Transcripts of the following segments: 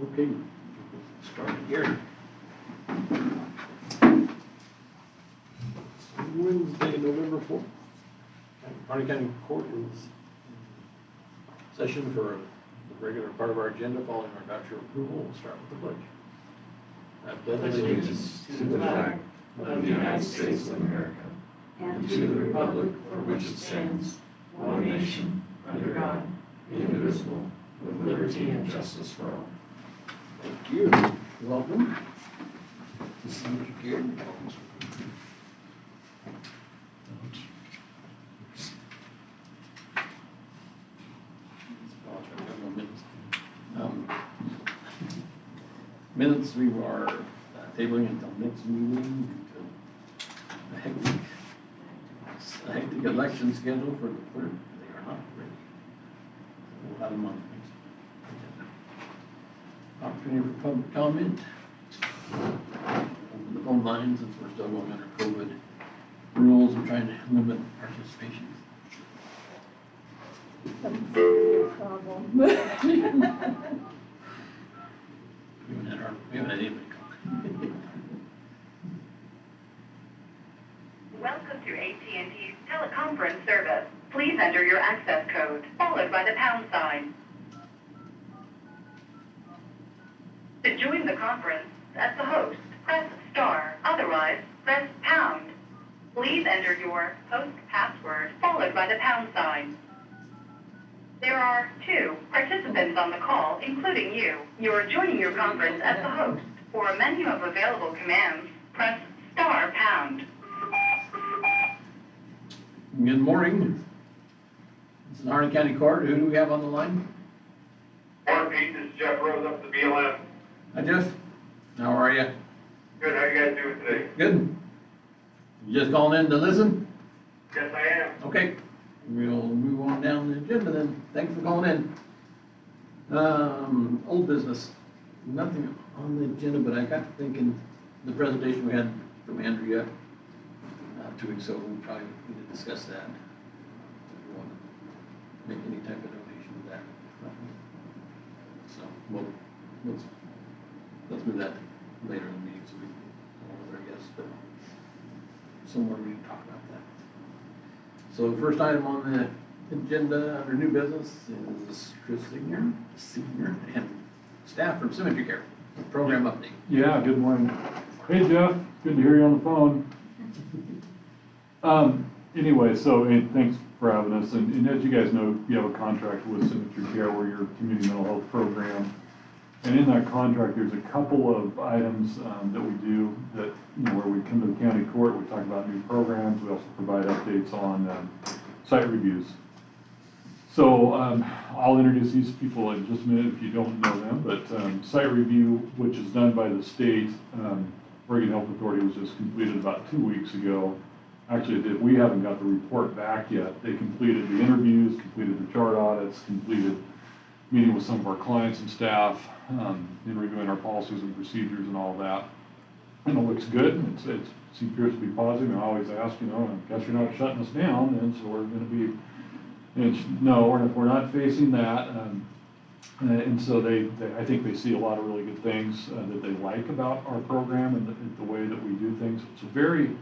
Okay, start here. Wednesday, November 4th. Harney County Court is in session for the regular part of our agenda following our doctor approval. We'll start with the pledge. I pledge allegiance to the flag of the United States of America and to the republic for which it stands, one nation, under God, indivisible, with liberty and justice for all. Thank you. Welcome. Senator Gary. Minutes we are tabling until next meeting due to a hectic election schedule for the clerk. They are not ready. We'll have them on the next agenda. Opportunity for public comment. Open the phone lines since we're still going under COVID rules and trying to limit participation. Problem. We haven't had anybody call. Welcome to AT&T's teleconference service. Please enter your access code, followed by the pound sign. To join the conference as the host, press star. Otherwise, press pound. Please enter your host password, followed by the pound sign. There are 2 participants on the call, including you. You are joining your conference as the host. For a menu of available commands, press star pound. Good morning. This is Harney County Court. Who do we have on the line? Morning, Pete. This is Jeff Rose up to BLM. Hi, Jeff. How are you? Good. How you guys doing today? Good. You just calling in to listen? Yes, I am. Okay. We'll move on down the agenda then. Thanks for calling in. Old business. Nothing on the agenda, but I got thinking the presentation we had from Andrea 2 weeks ago, we probably need to discuss that. If you want to make any type of donation to that. So, well, let's move that later in the meeting so we can go over, I guess, but somewhere we can talk about that. So the first item on the agenda under new business is Chris Senior, and staff from Cemetery Care, program update. Yeah, good morning. Hey Jeff, good to hear you on the phone. Anyway, so thanks for having us. And as you guys know, you have a contract with Cemetery Care where your community mental health program. And in that contract, there's a couple of items that we do that, where we come to the county court, we talk about new programs. We also provide updates on site reviews. So I'll introduce these people in just a minute if you don't know them, but site review, which is done by the state, Oregon Health Authority, was just completed about 2 weeks ago. Actually, we haven't got the report back yet. They completed the interviews, completed the chart audits, completed meeting with some of our clients and staff, in reviewing our policies and procedures and all that. And it looks good. It appears to be positive. I always ask, I guess you're not shutting us down, and so we're going to be. No, we're not facing that. And so I think they see a lot of really good things that they like about our program and the way that we do things. It's a very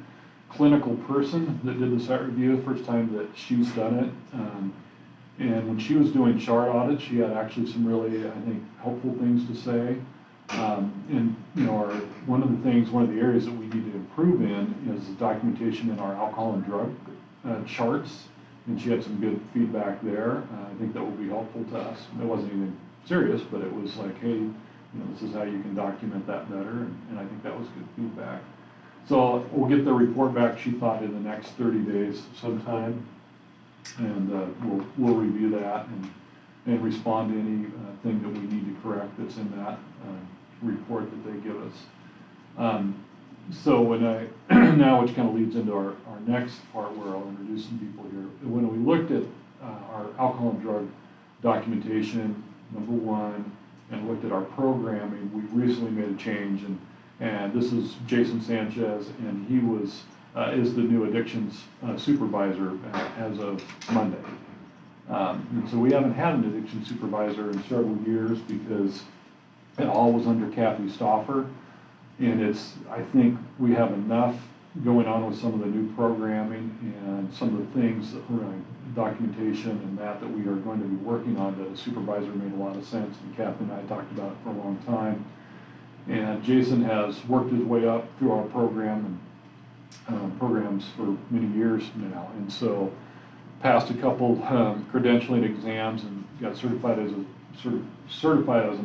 clinical person that did the site review, first time that she's done it. And when she was doing chart audits, she had actually some really, I think, helpful things to say. And one of the areas that we need to improve in is the documentation in our alcohol and drug charts. And she had some good feedback there. I think that will be helpful to us. It wasn't anything serious, but it was like, hey, this is how you can document that better. And I think that was good feedback. So we'll get the report back, she thought, in the next 30 days sometime. And we'll review that and respond to anything that we need to correct that's in that report that they give us. So now, which kind of leads into our next part where I'll introduce some people here. When we looked at our alcohol and drug documentation, number one, and looked at our programming, we recently made a change, and this is Jason Sanchez, and he is the new addictions supervisor as of Monday. And so we haven't had an addiction supervisor in several years because It all was under Kathy Stauffer. And I think we have enough going on with some of the new programming and some of the things, documentation and that we are going to be working on, that the supervisor made a lot of sense, and Kathy and I talked about it for a long time. And Jason has worked his way up through our program and programs for many years now, and so passed a couple credentialing exams and got certified as an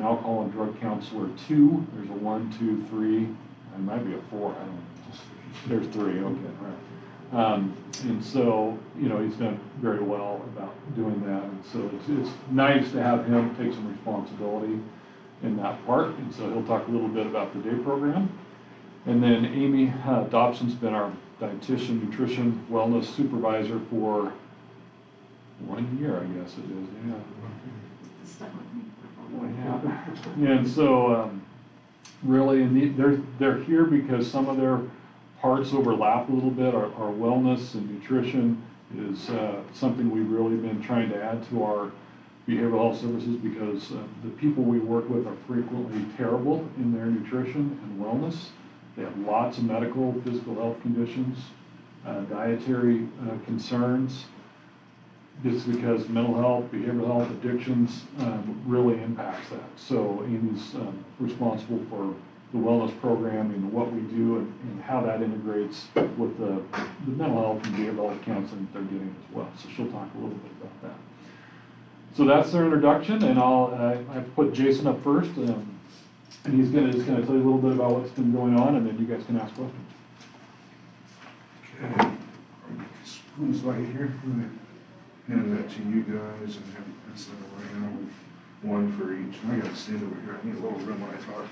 alcohol and drug counselor 2. There's a 1, 2, 3. There might be a 4. I don't know. There's 3. Okay, right. And so, he's done very well about doing that. And so it's nice to have him take some responsibility in that part. And so he'll talk a little bit about the day program. And then Amy Dobson's been our dietitian, nutrition, wellness supervisor for 1 year, I guess it is. Yeah. And so, really, they're here because some of their parts overlap a little bit. Our wellness and nutrition is something we've really been trying to add to our behavioral health services, because the people we work with are frequently terrible in their nutrition and wellness. They have lots of medical, physical health conditions, dietary concerns, just because mental health, behavioral health, addictions really impacts that. So Amy's responsible for the wellness program and what we do and how that integrates with the mental health and behavioral health counseling that they're getting as well. So she'll talk a little bit about that. So that's their introduction, and I have to put Jason up first, and he's just gonna tell you a little bit about what's been going on, and then you guys can ask questions. Okay. Spoons right here. I'm gonna hand that to you guys and have you pass that around, one for each. I gotta stand over here. I need a little room when I talk.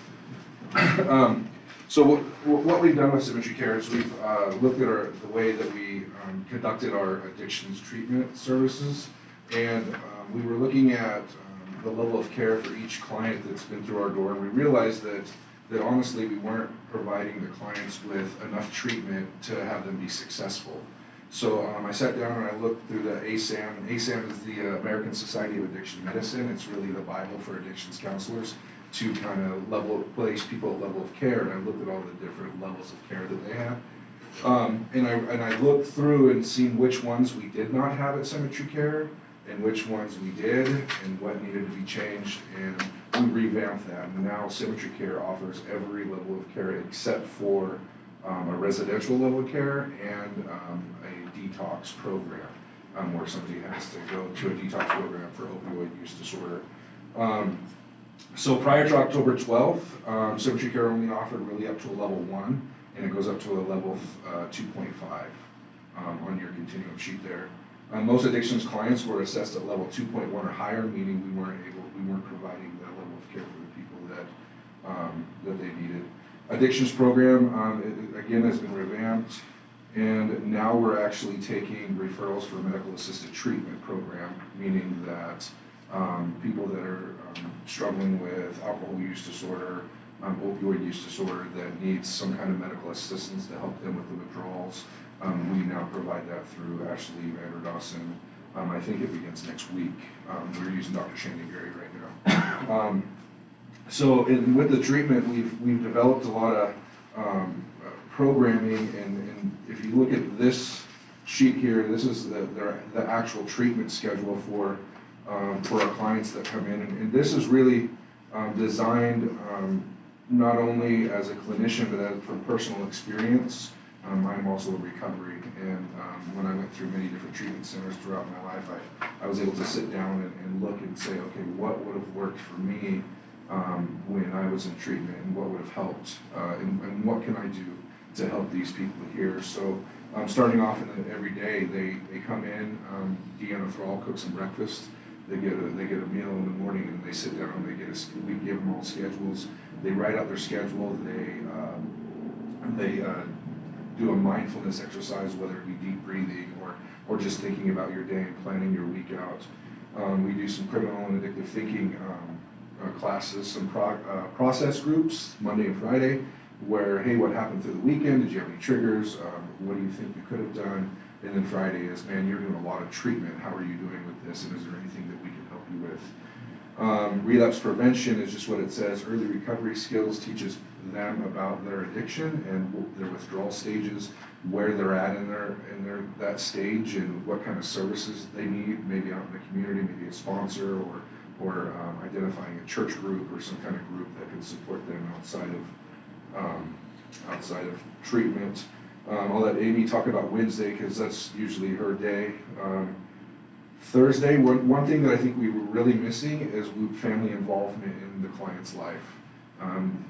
So what we've done with Symmetry Care is we've looked at the way that we conducted our addictions treatment services, and we were looking at the level of care for each client that's been through our door, and we realized that honestly we weren't providing the clients with enough treatment to have them be successful. So I sat down and I looked through the ASAM. And ASAM is the American Society of Addiction Medicine. It's really the Bible for addictions counselors to kind of place people at level of care. And I looked at all the different levels of care that they had. And I looked through and seen which ones we did not have at Symmetry Care and which ones we did and what needed to be changed. And we revamped that. And now Symmetry Care offers every level of care except for a residential level of care and a detox program where somebody has to go to a detox program for opioid use disorder. So prior to October 12th, Symmetry Care only offered really up to a level 1, and it goes up to a level 2.5 on your continuum sheet there. Most addictions clients were assessed at level 2.1 or higher, meaning we weren't providing that level of care for the people that they needed. Addictions program, again, has been revamped, and now we're actually taking referrals for medical assisted treatment program, meaning that people that are struggling with alcohol use disorder, opioid use disorder, that needs some kind of medical assistance to help them with the withdrawals, we now provide that through Ashley Vander Dawson. I think it begins next week. We're using Dr. Shandy Gary right now. So with the treatment, we've developed a lot of programming, and if you look at this sheet here, this is the actual treatment schedule for our clients that come in, and this is really designed not only as a clinician but from personal experience. I'm also in recovery, and when I went through many different treatment centers throughout my life, I was able to sit down and look and say, okay, what would have worked for me when I was in treatment, and what would have helped, and what can I do to help these people here. So starting off every day, they come in, Deanna Thrall cooks them breakfast, they get a meal in the morning, and they sit down, we give them all schedules, they write out their schedule, they do a mindfulness exercise, whether it be deep breathing or just thinking about your day and planning your week out. We do some criminal and addictive thinking classes, some process groups, Monday and Friday, where, hey, what happened through the weekend? Did you have any triggers? What do you think you could have done? And then Friday is, man, you're doing a lot of treatment. How are you doing with this? And is there anything that we can help you with? Relapse prevention is just what it says. Early recovery skills teaches them about their addiction and their withdrawal stages, where they're at in that stage, and what kind of services they need, maybe out in the community, maybe a sponsor, or identifying a church group or some kind of group that can support them outside of treatment. I'll let Amy talk about Wednesday because that's usually her day. Thursday, one thing that I think we were really missing is family involvement in the client's life.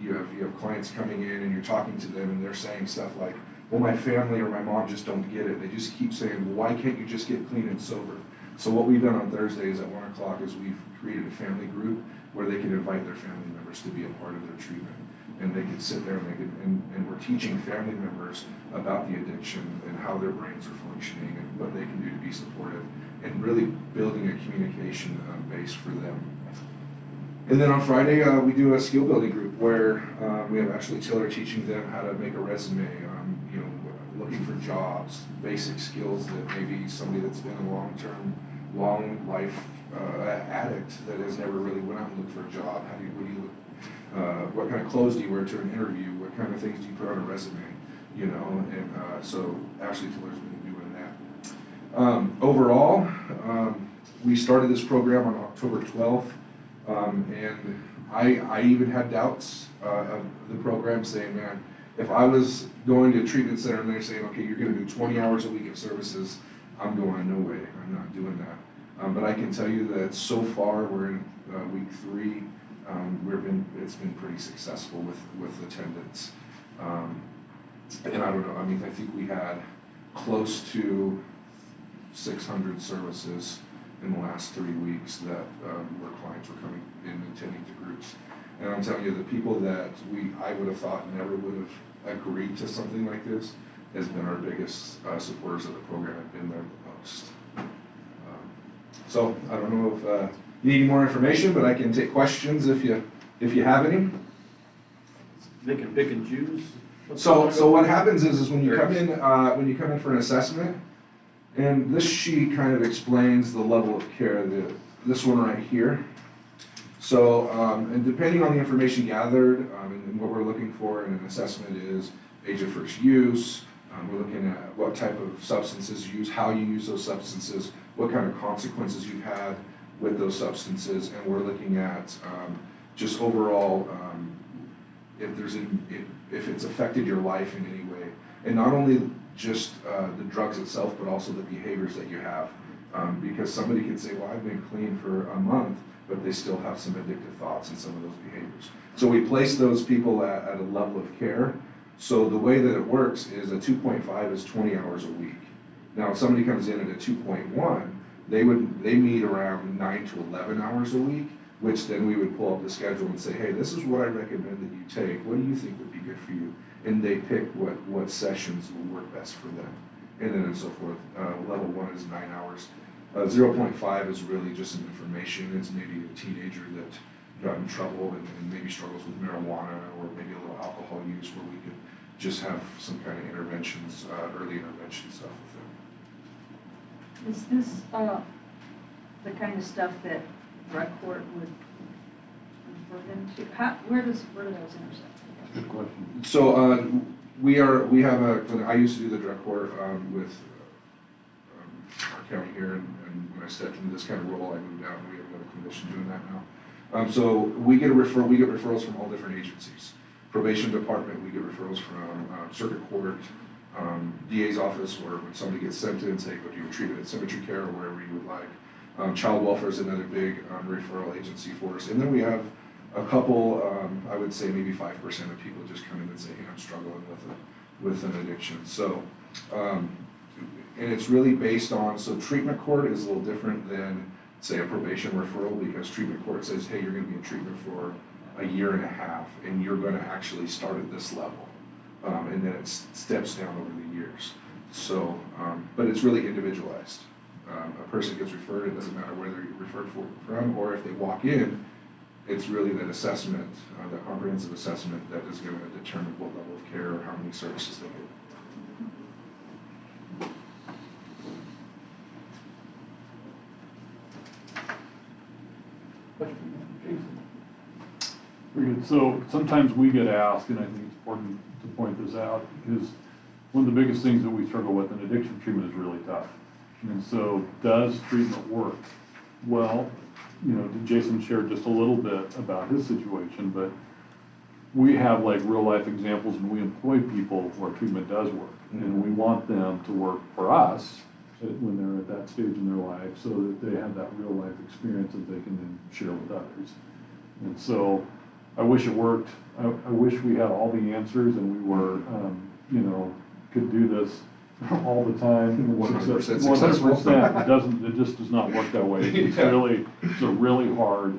You have clients coming in and you're talking to them and they're saying stuff like, well, my family or my mom just don't get it. They just keep saying, well, why can't you just get clean and sober? So what we've done on Thursdays at 1 o'clock is we've created a family group where they can invite their family members to be a part of their treatment. And they can sit there and we're teaching family members about the addiction and how their brains are functioning and what they can do to be supportive, and really building a communication base for them. And then on Friday, we do a skill building group where we have Ashley Tiller teaching them how to make a resume, looking for jobs, basic skills that maybe somebody that's been a long life addict that has never really went out and looked for a job. What kind of clothes do you wear to an interview? What kind of things do you put on a resume? So Ashley Tiller's been doing that. Overall, we started this program on October 12th, and I even had doubts of the program, saying, man, if I was going to a treatment center and they're saying, okay, you're going to do 20 hours a week of services, I'm going, no way, I'm not doing that. But I can tell you that so far, we're in week 3, it's been pretty successful with attendance. And I don't know, I think we had close to 600 services in the last 3 weeks that where clients were coming in and attending to groups. And I'm telling you, the people that I would have thought never would have agreed to something like this has been our biggest supporters of the program, have been there the most. So I don't know if you need any more information, but I can take questions if you have any. They can pick and choose? So what happens is when you come in for an assessment, and this sheet kind of explains the level of care, this one right here. So, and depending on the information gathered, and what we're looking for in an assessment is age of first use, we're looking at what type of substances you use, how you use those substances, what kind of consequences you've had with those substances, and we're looking at just overall if it's affected your life in any way, and not only just the drugs itself, but also the behaviors that you have, because somebody can say, well, I've been clean for a month, but they still have some addictive thoughts and some of those behaviors. So we place those people at a level of care. So the way that it works is a 2.5 is 20 hours a week. Now, if somebody comes in at a 2.1, they meet around 9 to 11 hours a week, which then we would pull up the schedule and say, hey, this is what I recommend that you take. What do you think would be good for you? And they pick what sessions will work best for them, and then and so forth. Level 1 is 9 hours. 0.5 is really just some information. It's maybe a teenager that got in trouble and maybe struggles with marijuana or maybe a little alcohol use, where we could just have some kind of interventions, early intervention stuff with them. Is this the kind of stuff that drug court would refer them to? Where do those intersect? Good question. So I used to do the drug court with our county here, and when I stepped into this kind of role, I moved out, and we have another clinician doing that now. So we get referrals from all different agencies. Probation department, we get referrals from circuit court, DA's office, where when somebody gets sentenced, they go to your treatment at Symmetry Care or wherever you would like. Child welfare is another big referral agency for us. And then we have a couple, I would say maybe 5% of people just come in and say, hey, I'm struggling with an addiction. So, and it's really based on, so treatment court is a little different than, say, a probation referral, because treatment court says, hey, you're going to be in treatment for a year and a half, and you're going to actually start at this level. And then it steps down over the years. So, but it's really individualized. A person gets referred, it doesn't matter where they're referred from, or if they walk in, it's really that assessment, that comprehensive assessment, that is going to determine what level of care or how many services they get. Question? Very good. So sometimes we get asked, and I think it's important to point this out, because one of the biggest things that we struggle with in addiction treatment is really tough. And so, does treatment work? Well, Jason shared just a little bit about his situation, but we have like real life examples and we employ people where treatment does work. And we want them to work for us when they're at that stage in their life so that they have that real life experience that they can then share with others. And so I wish it worked. I wish we had all the answers and we were, could do this all the time. 100% successful. 100%. It just does not work that way. It's a really hard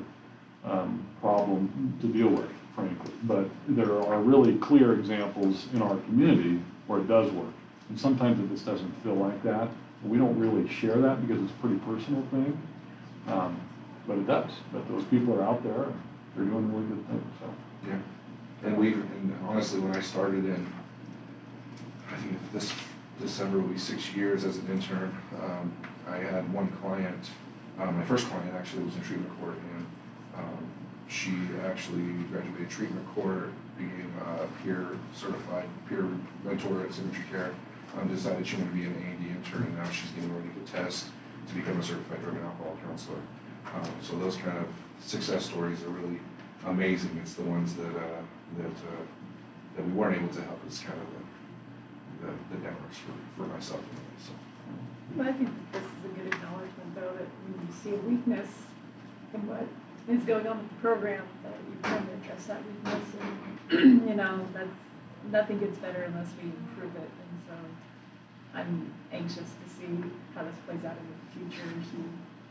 problem to deal with, frankly. But there are really clear examples in our community where it does work. And sometimes it just doesn't feel like that. We don't really share that because it's a pretty personal thing. But it does. But those people are out there, they're doing really good things, so. Yeah, and honestly, when I started I think this December will be 6 years as an intern, I had one client, my first client actually was in treatment court, and she actually graduated treatment court, became a certified peer mentor at Symmetry Care, decided she wanted to be an A&D intern, and now she's getting ready to test to become a certified drug and alcohol counselor. So those kind of success stories are really amazing. It's the ones that we weren't able to help. It's kind of the downers for myself anyway, so. Well, I think that this is a good acknowledgement, though, that when you see a weakness in what is going on with the program, that you're trying to address that weakness, and, that nothing gets better unless we improve it, and so I'm anxious to see how this plays out in the future, to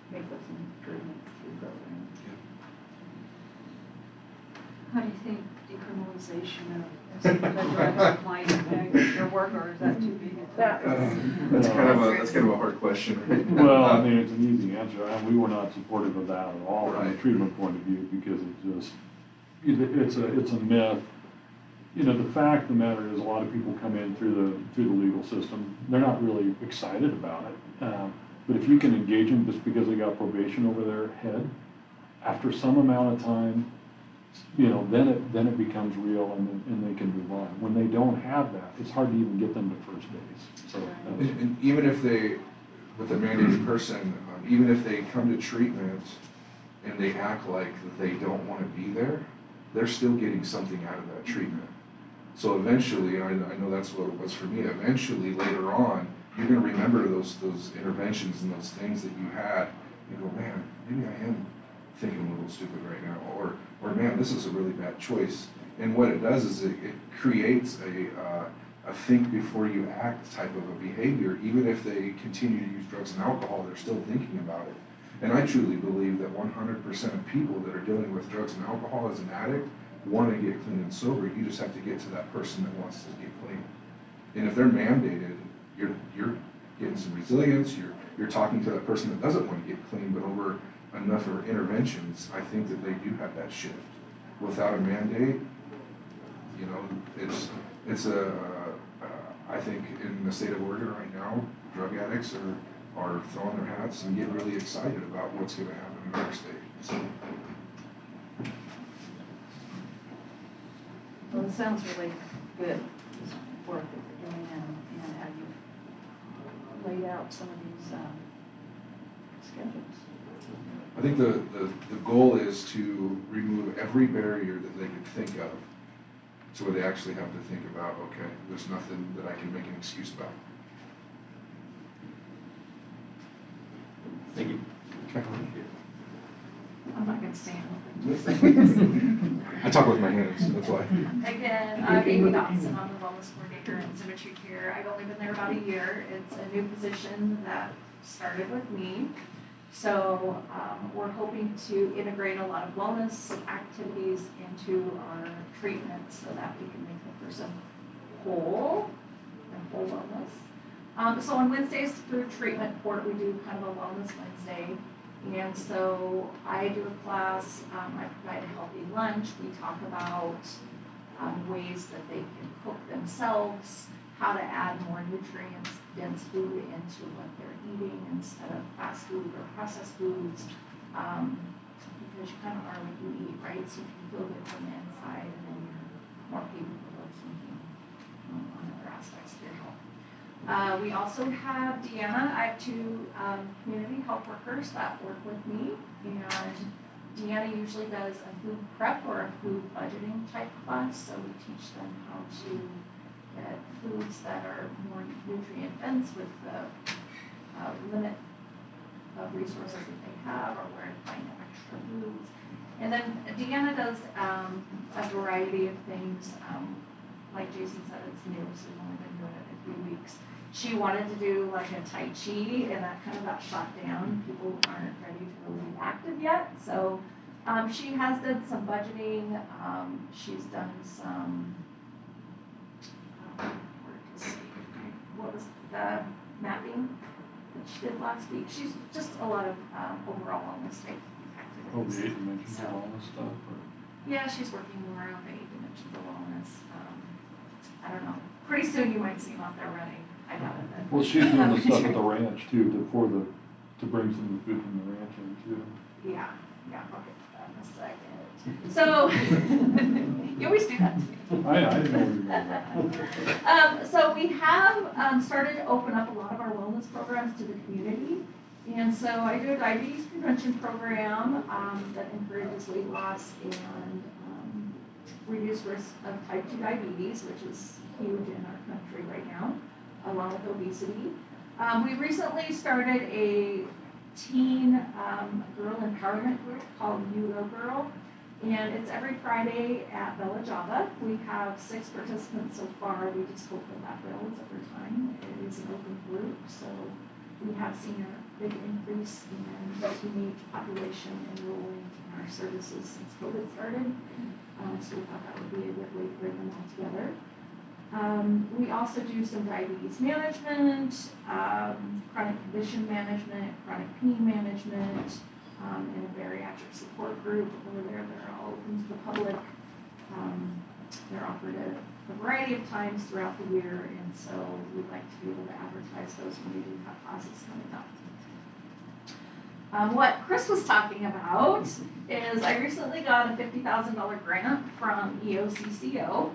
make those improvements through the program. How do you think decriminalization of drugs might impact your work, or is that too big a topic? That's kind of a hard question, right? Well, I mean, it's an easy answer. We were not supportive of that at all from a Right. treatment point of view because it's a myth. The fact of the matter is a lot of people come in through the legal system. They're not really excited about it. But if you can engage them just because they got probation over their head, after some amount of time, then it becomes real and they can move on. When they don't have that, it's hard to even get them to first base. So And even if with a mandated person, even if they come to treatment and they act like that they don't want to be there, they're still getting something out of that treatment. So eventually, I know that's what it was for me, eventually later on, you're going to remember those interventions and those things that you had. You go, man, maybe I am thinking a little stupid right now, or man, this is a really bad choice. And what it does is it creates a think before you act type of a behavior. Even if they continue to use drugs and alcohol, they're still thinking about it. And I truly believe that 100% of people that are dealing with drugs and alcohol as an addict want to get clean and sober. You just have to get to that person that wants to get clean. And if they're mandated, you're getting some resilience. You're talking to that person that doesn't want to get clean, but over enough of interventions, I think that they do have that shift. Without a mandate, I think in the state of Oregon right now, drug addicts are throwing their hats and getting really excited about what's going to happen in our state. So. Well, it sounds really good, this work that you're doing and how you've laid out some of these schedules. I think the goal is to remove every barrier that they could think of to where they actually have to think about, okay, there's nothing that I can make an excuse about. Thank you. I'm not going to stand with I talk with my hands, that's why. Again, I'm Amy Dawson, I'm the wellness coordinator in Symmetry Care. I've only been there about a year. It's a new position that started with me. So we're hoping to integrate a lot of wellness activities into our treatment so that we can make the person whole and whole wellness. So on Wednesdays through treatment court, we do kind of a wellness Wednesday. And so I do a class, I provide a healthy lunch. We talk about ways that they can cook themselves, how to add more nutrients, dense food into what they're eating instead of fast food or processed foods. because you kind of are what you eat, right? So if you feel good from the inside, and then you're more capable of thinking on other aspects of your health. We also have Deanna. I have two community health workers that work with me, and Deanna usually does a food prep or a food budgeting type class, so we teach them how to get foods that are more nutrient dense with the limit of resources that they have, or where to find extra foods. And then Deanna does a variety of things. Like Jason said, it's new, so we've only been doing it a few weeks. She wanted to do like a Tai Chi, and that kind of got shot down. People aren't ready to really be active yet. So she has done some budgeting. She's done some, what was the mapping that she did last week? She's just a lot of overall wellness type activities. Oh, the 8-dimensional wellness stuff, or? Yeah, she's working more on the 8-dimensional wellness. I don't know. Pretty soon you might see them out there running. I doubt it. Well, she's doing the stuff at the ranch too, to bring some of the food from the ranch in too. Yeah, I'll get to that in a second. So, you always do that to me. I didn't know where you were going. So we have started to open up a lot of our wellness programs to the community. And so I do a diabetes prevention program that encourages weight loss and reduced risk of type 2 diabetes, which is huge in our country right now, along with obesity. We recently started a teen girl empowerment group called ULO Girl, and it's every Friday at Bella Java. We have 6 participants so far. We just hope that builds over time. It is an open group, so we have seen a big increase in the teenage population enrolling in our services since COVID started. So we thought that would be a good way to bring them all together. We also do some diabetes management, chronic condition management, chronic pain management, and a bariatric support group over there. They're all open to the public. They're offered a variety of times throughout the year, and so we'd like to be able to advertise those when we do have classes coming up. What Chris was talking about is I recently got a $50,000 grant from EOCCO.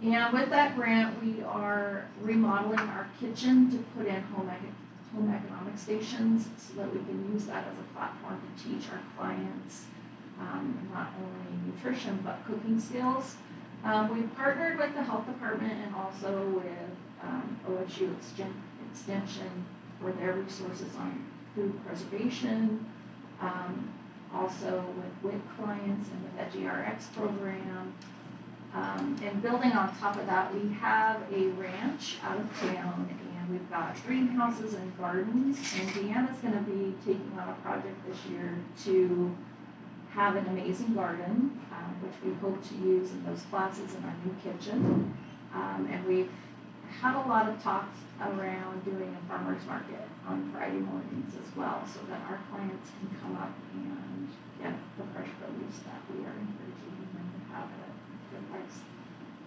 And with that grant, we are remodeling our kitchen to put in home economic stations so that we can use that as a platform to teach our clients not only nutrition but cooking skills. We've partnered with the health department and also with OSU Extension for their resources on food preservation, also with WIC clients and the VeggieRx program. And building on top of that, we have a ranch out of town, and we've got greenhouses and gardens. And Deanna's going to be taking on a project this year to have an amazing garden, which we hope to use in those classes in our new kitchen. And we've had a lot of talks around doing a farmer's market on Friday mornings as well, so that our clients can come up and get the fresh produce that we are encouraging them to have at a good price.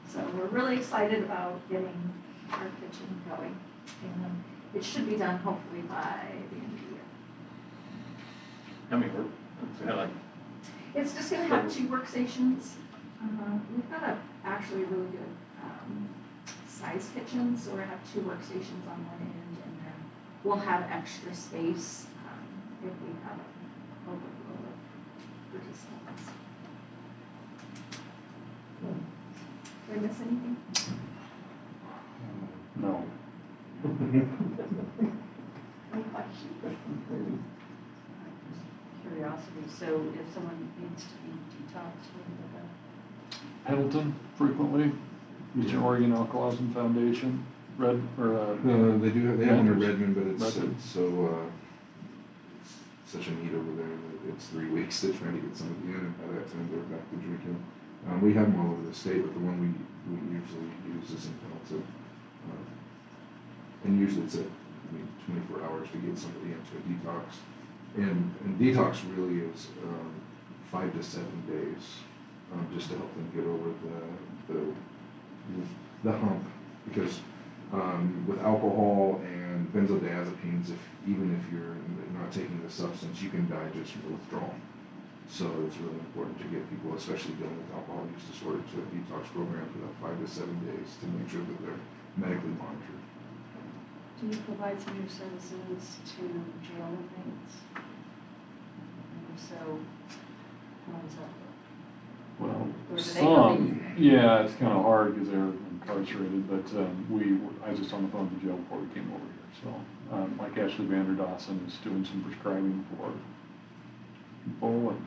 So we're really excited about getting our kitchen going, and it should be done hopefully by the end of the year. How many work? It's just going to have 2 workstations. We've got actually a really good size kitchen, so we're going to have 2 workstations on one end, and then we'll have extra space if we have a overflow of participants. Did I miss anything? No. Any questions? Curiosity, so if someone needs to be detoxed, what do they do? Pendleton frequently, Eastern Oregon Alcoholism Foundation, They have one in Redmond, but it's Redmond. such a need over there that it's 3 weeks to try to get somebody in, and by that time they're back to drinking. We have them all over the state, but the one we usually use is in Pendleton. And usually it's 24 hours to get somebody into a detox. And detox really is 5 to 7 days, just to help them get over the hump. Because with alcohol and benzodiazepines, even if you're not taking the substance, you can die just from withdrawal. So it's really important to get people, especially dealing with alcohol use disorder, to a detox program for that 5 to 7 days to make sure that they're medically monitored. Do you provide some of your services to jail inmates? And if so, how does that work? Well, Or do they some, yeah, it's kind of hard because they're incarcerated, but I was just on the phone with the jail before we came over here. So, like Ashley Vander Dawson is doing some prescribing for people, and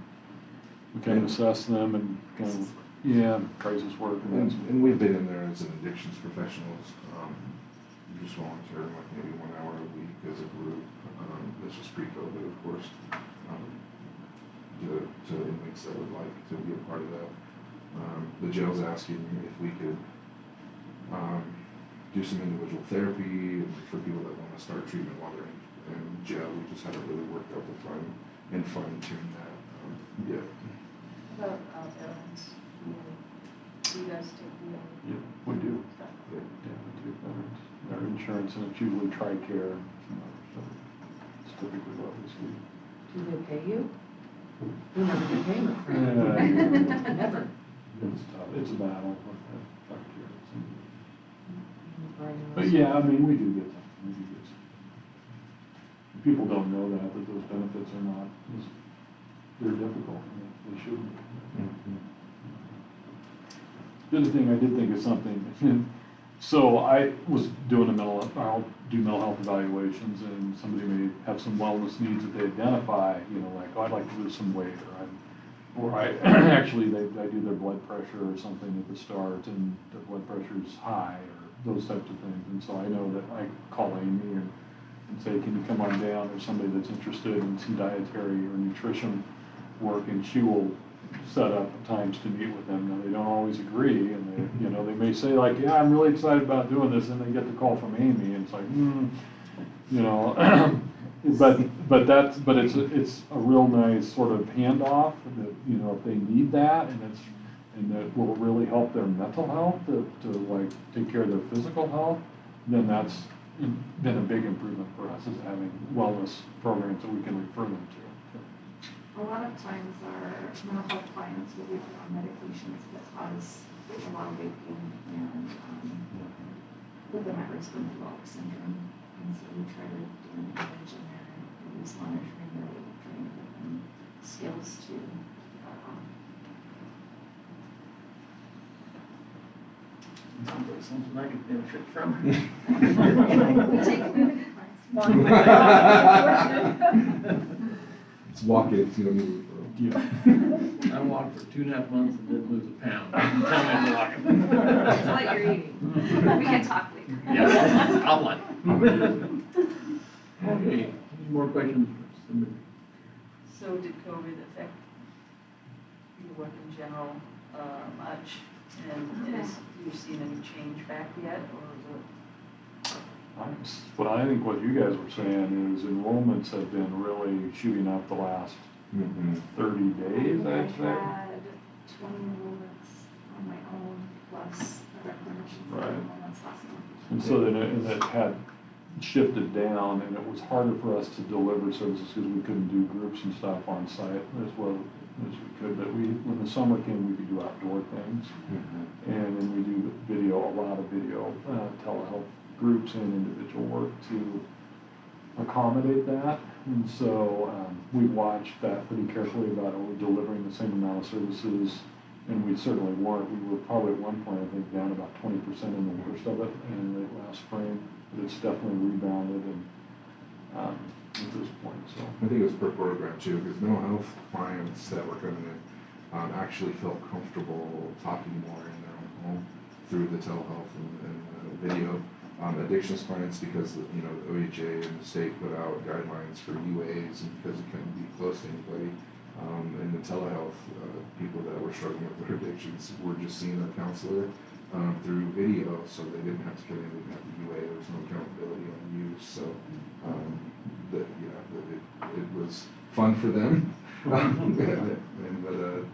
we kind of assess them and kind of, yeah, crisis work. And we've been in there as an addictions professionals, just volunteering like maybe 1 hour a week as a group. This was pre-COVID, of course, to inmates that would like to be a part of that. The jail's asking if we could do some individual therapy and for people that want to start treatment while they're in jail. We just haven't really worked out the fine-tune that yet. About veterans, do you guys take the Yeah, we do. Yeah, we do veterans. Our insurance, and it's usually TRICARE, so it's typically what we see. Do they pay you? We never get payment for Yeah. it. Never. It's tough, it's a battle with TRICARE. Right. But yeah, I mean, we do get some. People don't know that those benefits are not, they're difficult, they shouldn't. The other thing I did think of something, so I was doing I'll do mental health evaluations, and somebody may have some wellness needs that they identify, like, oh, I'd like to lose some weight, or I actually, I do their blood pressure or something at the start, and their blood pressure is high, or those types of things, and so I know that I call Amy and say, can you come on down, there's somebody that's interested in some dietary or nutrition work, and she will set up times to meet with them. Now, they don't always agree, and they, they may say like, yeah, I'm really excited about doing this, and they get the call from Amy, and it's like, but it's a real nice sort of handoff that, if they need that, and that will really help their mental health to like take care of their physical health, then that's been a big improvement for us, is having wellness programs that we can refer them to. A lot of times our mental health clients will be on medications that cause a lot of weight gain and put them at risk for metabolic syndrome. And so we try to do an intervention there and use monitoring their weight, trying to give them skills to Sounds like something I could benefit from. It's walk-in, you don't need Yeah. I walked for 2.5 months and didn't lose a pound. Tell me I'm walking. That's what you're eating. We can talk later. Yeah, I'll let. Okay, any more questions for somebody? So did COVID affect your work in general much? And have you seen any change back yet, or is it? What I think what you guys were saying is enrollments have been really shooting up the last 30 days, I I'd say. had 20 enrollments on my own, plus the recognition for Right. enrollments last month. And so then it had shifted down, and it was harder for us to deliver services because we couldn't do groups and stuff on site as well as we could. But when the summer came, we could do outdoor things, and then we do a lot of video telehealth groups and individual work to accommodate that. And so we watched that pretty carefully about delivering the same amount of services, and we certainly weren't. We were probably at one point, I think, down about 20% in the worst of it in late last spring, but it's definitely rebounded and at this point. So I think it was per program too, because mental health clients that were coming in actually felt comfortable talking more in their own home through the telehealth and video. Addictions clients, because the OHA and the state put out guidelines for UAs, and because it couldn't be close to anybody, and the telehealth people that were struggling with their addictions were just seeing their counselor through video, so they didn't have to come in, they didn't have the UA, there was no accountability on use, so it was fun for them, but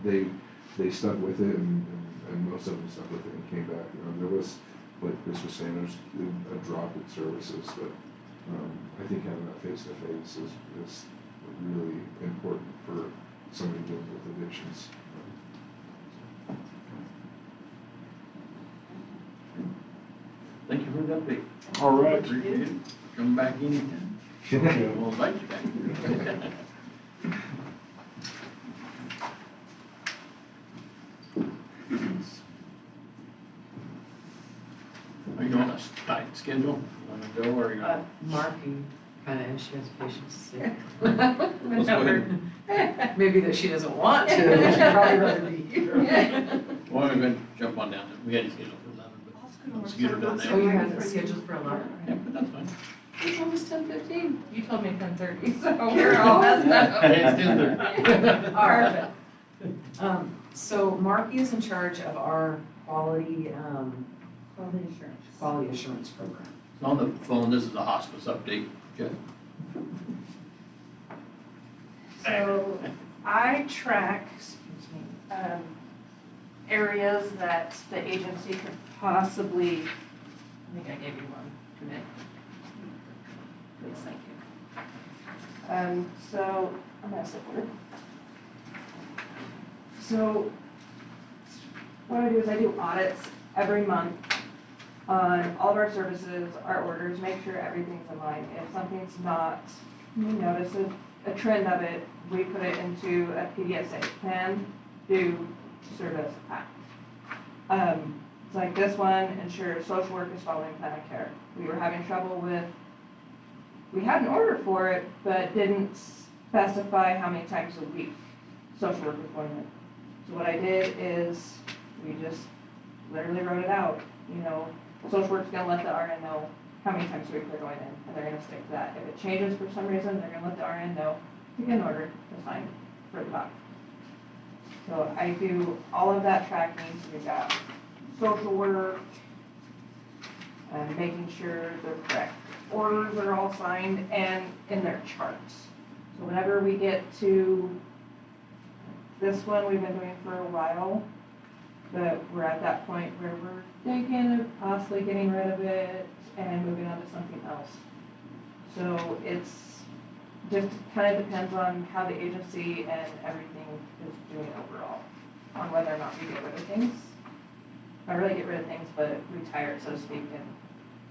they stuck with it, and most of them stuck with it and came back. There was, like Chris was saying, there's a drop in services, but I think having that face-to-face is really important for somebody dealing with addictions. Thank you for the update. All right. Appreciate it. Come back anytime. Okay. We'll invite you back. Are you on a tight schedule? Want to go or are you? Marky kind of, she has patience to stay. Let's go ahead. Maybe that she doesn't want to, but she'd probably rather be here. Well, we're going to jump on down there. We had it scheduled for 11, but let's get her done Oh, you there. have it scheduled for 11? Yeah, but that's fine. It's almost 10:15. You told me 10:30, so we're all messed up. Hey, it's 10:30. Perfect. So Marky is in charge of our quality assurance program. On the phone, this is a hospice update, Jeff. So I track areas that the agency could possibly, I think I gave you one, commit. Please, thank you. So, I'm gonna skip order. So, what I do is I do audits every month on all of our services, our orders, make sure everything's in line. If something's not, we notice a trend of it, we put it into a PDSA, plan, do, service, act. It's like this one, ensure social work is following plan of care. We were having trouble with, we had an order for it, but didn't specify how many times a week social work was going in. So what I did is, we just literally wrote it out, you know, social work's gonna let the RN know how many times a week they're going in, and they're gonna stick to that. If it changes for some reason, they're gonna let the RN know to get an order to sign for the doc. So I do all of that tracking, so we've got social work, and making sure the correct orders are all signed and in their charts. So whenever we get to this one, we've been doing for a while, but we're at that point where we're thinking of possibly getting rid of it and moving on to something else. So it's just kind of depends on how the agency and everything is doing overall, on whether or not we get rid of things. Not really get rid of things, but retire it, so to speak, and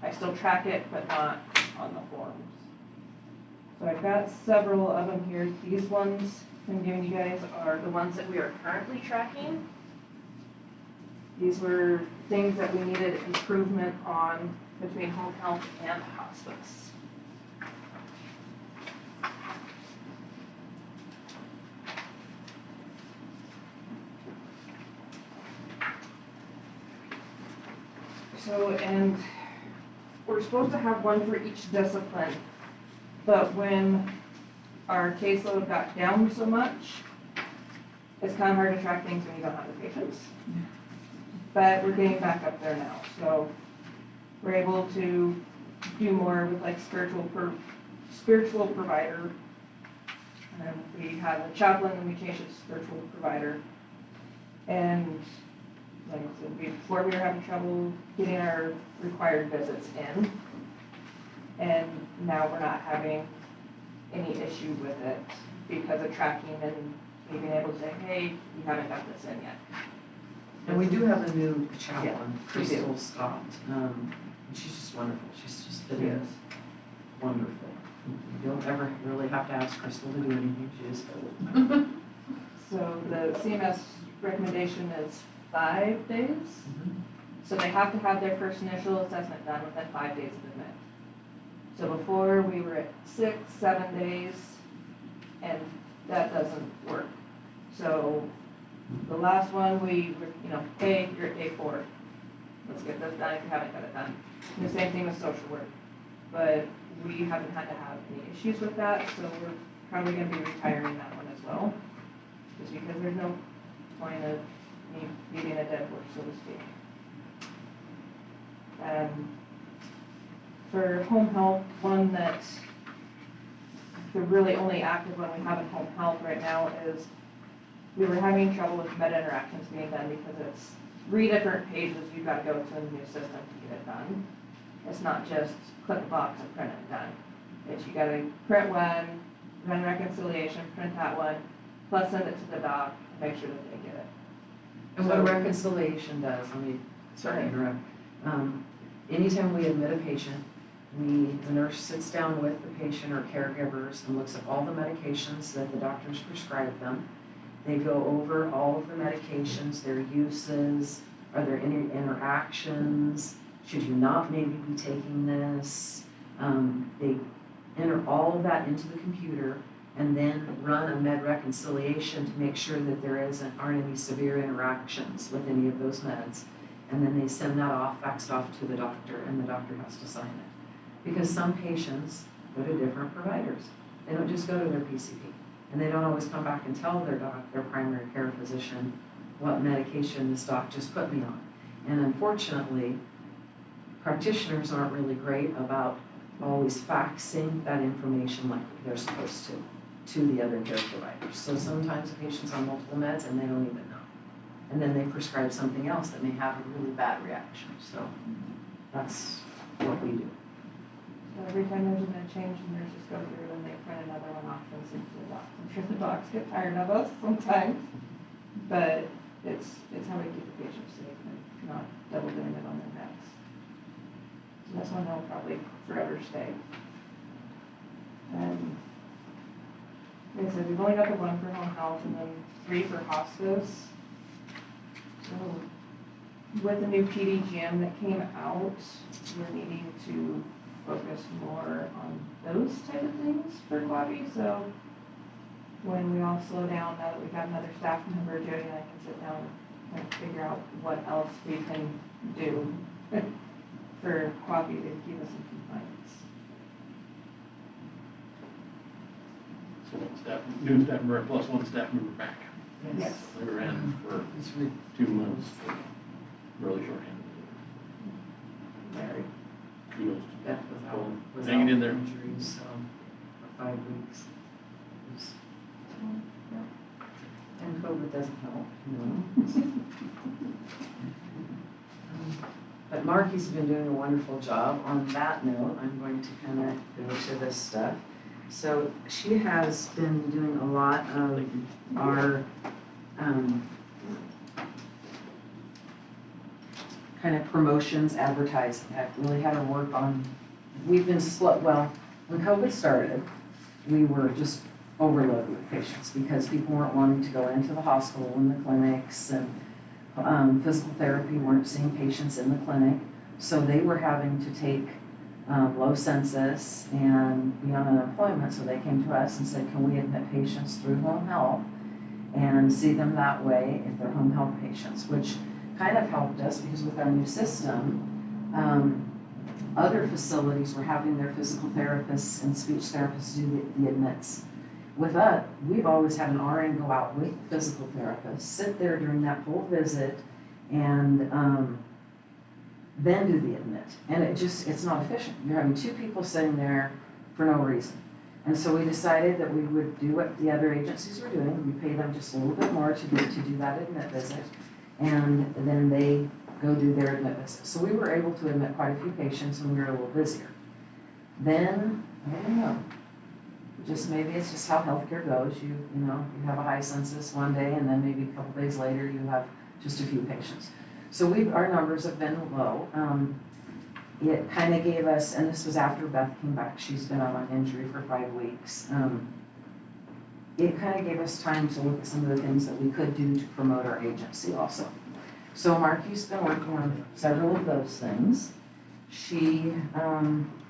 I still track it, but not on the forms. So I've got several of them here. These ones I'm giving you guys are the ones that we are currently tracking. These were things that we needed improvement on between home health and hospice. So, and we're supposed to have one for each discipline, but when our caseload got down so much, it's kind of hard to track things when you don't have the patients. But we're getting back up there now, so we're able to do more with like spiritual provider. And then we have a chaplain, and we changed it to spiritual provider. And like I said, before we were having trouble getting our required visits in, and now we're not having any issue with it because of tracking and being able to say, hey, you haven't got this in yet. And we do have a new chaplain, Yeah, we do. Crystal Scott, and she's just wonderful. She's just She is. wonderful. You don't ever really have to ask Crystal to do anything, she just does. So the CMS recommendation is 5 days. So they have to have their first initial assessment done within 5 days of admit. So before we were at 6, 7 days, and that doesn't work. So the last one, we were, you know, hey, you're at day 4. Let's get this done if you haven't got it done. And the same thing with social work. But we haven't had to have any issues with that, so we're probably gonna be retiring that one as well. Just because there's no point of me beating a dead horse, so to speak. For home health, one that the really only active one we have in home health right now is we were having trouble with meta interactions being done because it's 3 different pages you've got to go to in the new system to get it done. It's not just click a box and print it done. It's you got to print one, run reconciliation, print that one, plus send it to the doc, make sure that they get it. And what a reconciliation does, let me, sorry to interrupt. Anytime we admit a patient, the nurse sits down with the patient or caregivers and looks at all the medications that the doctors prescribe them. They go over all of the medications, their uses, are there any interactions, should you not maybe be taking this? They enter all of that into the computer and then run a med reconciliation to make sure that there aren't any severe interactions with any of those meds. And then they send that off, faxed off to the doctor, and the doctor has to sign it. Because some patients go to different providers. They don't just go to their PCP. And they don't always come back and tell their primary care physician what medication this doc just put me on. And unfortunately, practitioners aren't really great about always faxing that information like they're supposed to the other care providers. So sometimes the patient's on multiple meds and they don't even know. And then they prescribe something else that may have a really bad reaction. So that's what we do. So every time there's a med change, the nurses go through and they print another one off and send it to the docs. I'm sure the docs get tired of us sometimes, but it's how we keep the patients safe and not double doing it on their meds. So that's one they'll probably forever stay. And like I said, we've only got the one for home health and then 3 for hospice. So with the new PDGM that came out, we're needing to focus more on those type of things for Quavi. So when we all slow down, now that we've got another staff member, Jody and I can sit down and figure out what else we can do for Quavi to keep us in compliance. So new staff member plus 1 staff member back. Yes. We were in for 2 months, really short-handed. Very. Kudos. Beth was Hanging out in there. with injuries, for 5 weeks. And COVID doesn't help, you know. But Marky's been doing a wonderful job. On that note, I'm going to kind of go to this stuff. So she has been doing a lot of our kind of promotions, advertising. I've really had her work on, we've been slow, well, when COVID started, we were just overloaded with patients because people weren't wanting to go into the hospital and the clinics, and physical therapy weren't seeing patients in the clinic. So they were having to take low census and be on unemployment. So they came to us and said, can we admit patients through home health and see them that way if they're home health patients, which kind of helped us because with our new system, other facilities were having their physical therapists and speech therapists do the admits. With us, we've always had an RN go out with the physical therapist, sit there during that whole visit, and then do the admit. And it's not efficient. You're having 2 people sitting there for no reason. And so we decided that we would do what the other agencies were doing. We pay them just a little bit more to do that admit visit, and then they go do their admit visit. So we were able to admit quite a few patients and we were a little busier. Then, I don't know, just maybe it's just how healthcare goes. You have a high census one day and then maybe a couple days later you have just a few patients. So our numbers have been low. It kind of gave us, and this was after Beth came back, she's been out on injury for 5 weeks. It kind of gave us time to look at some of the things that we could do to promote our agency also. So Marky's been working on several of those things. She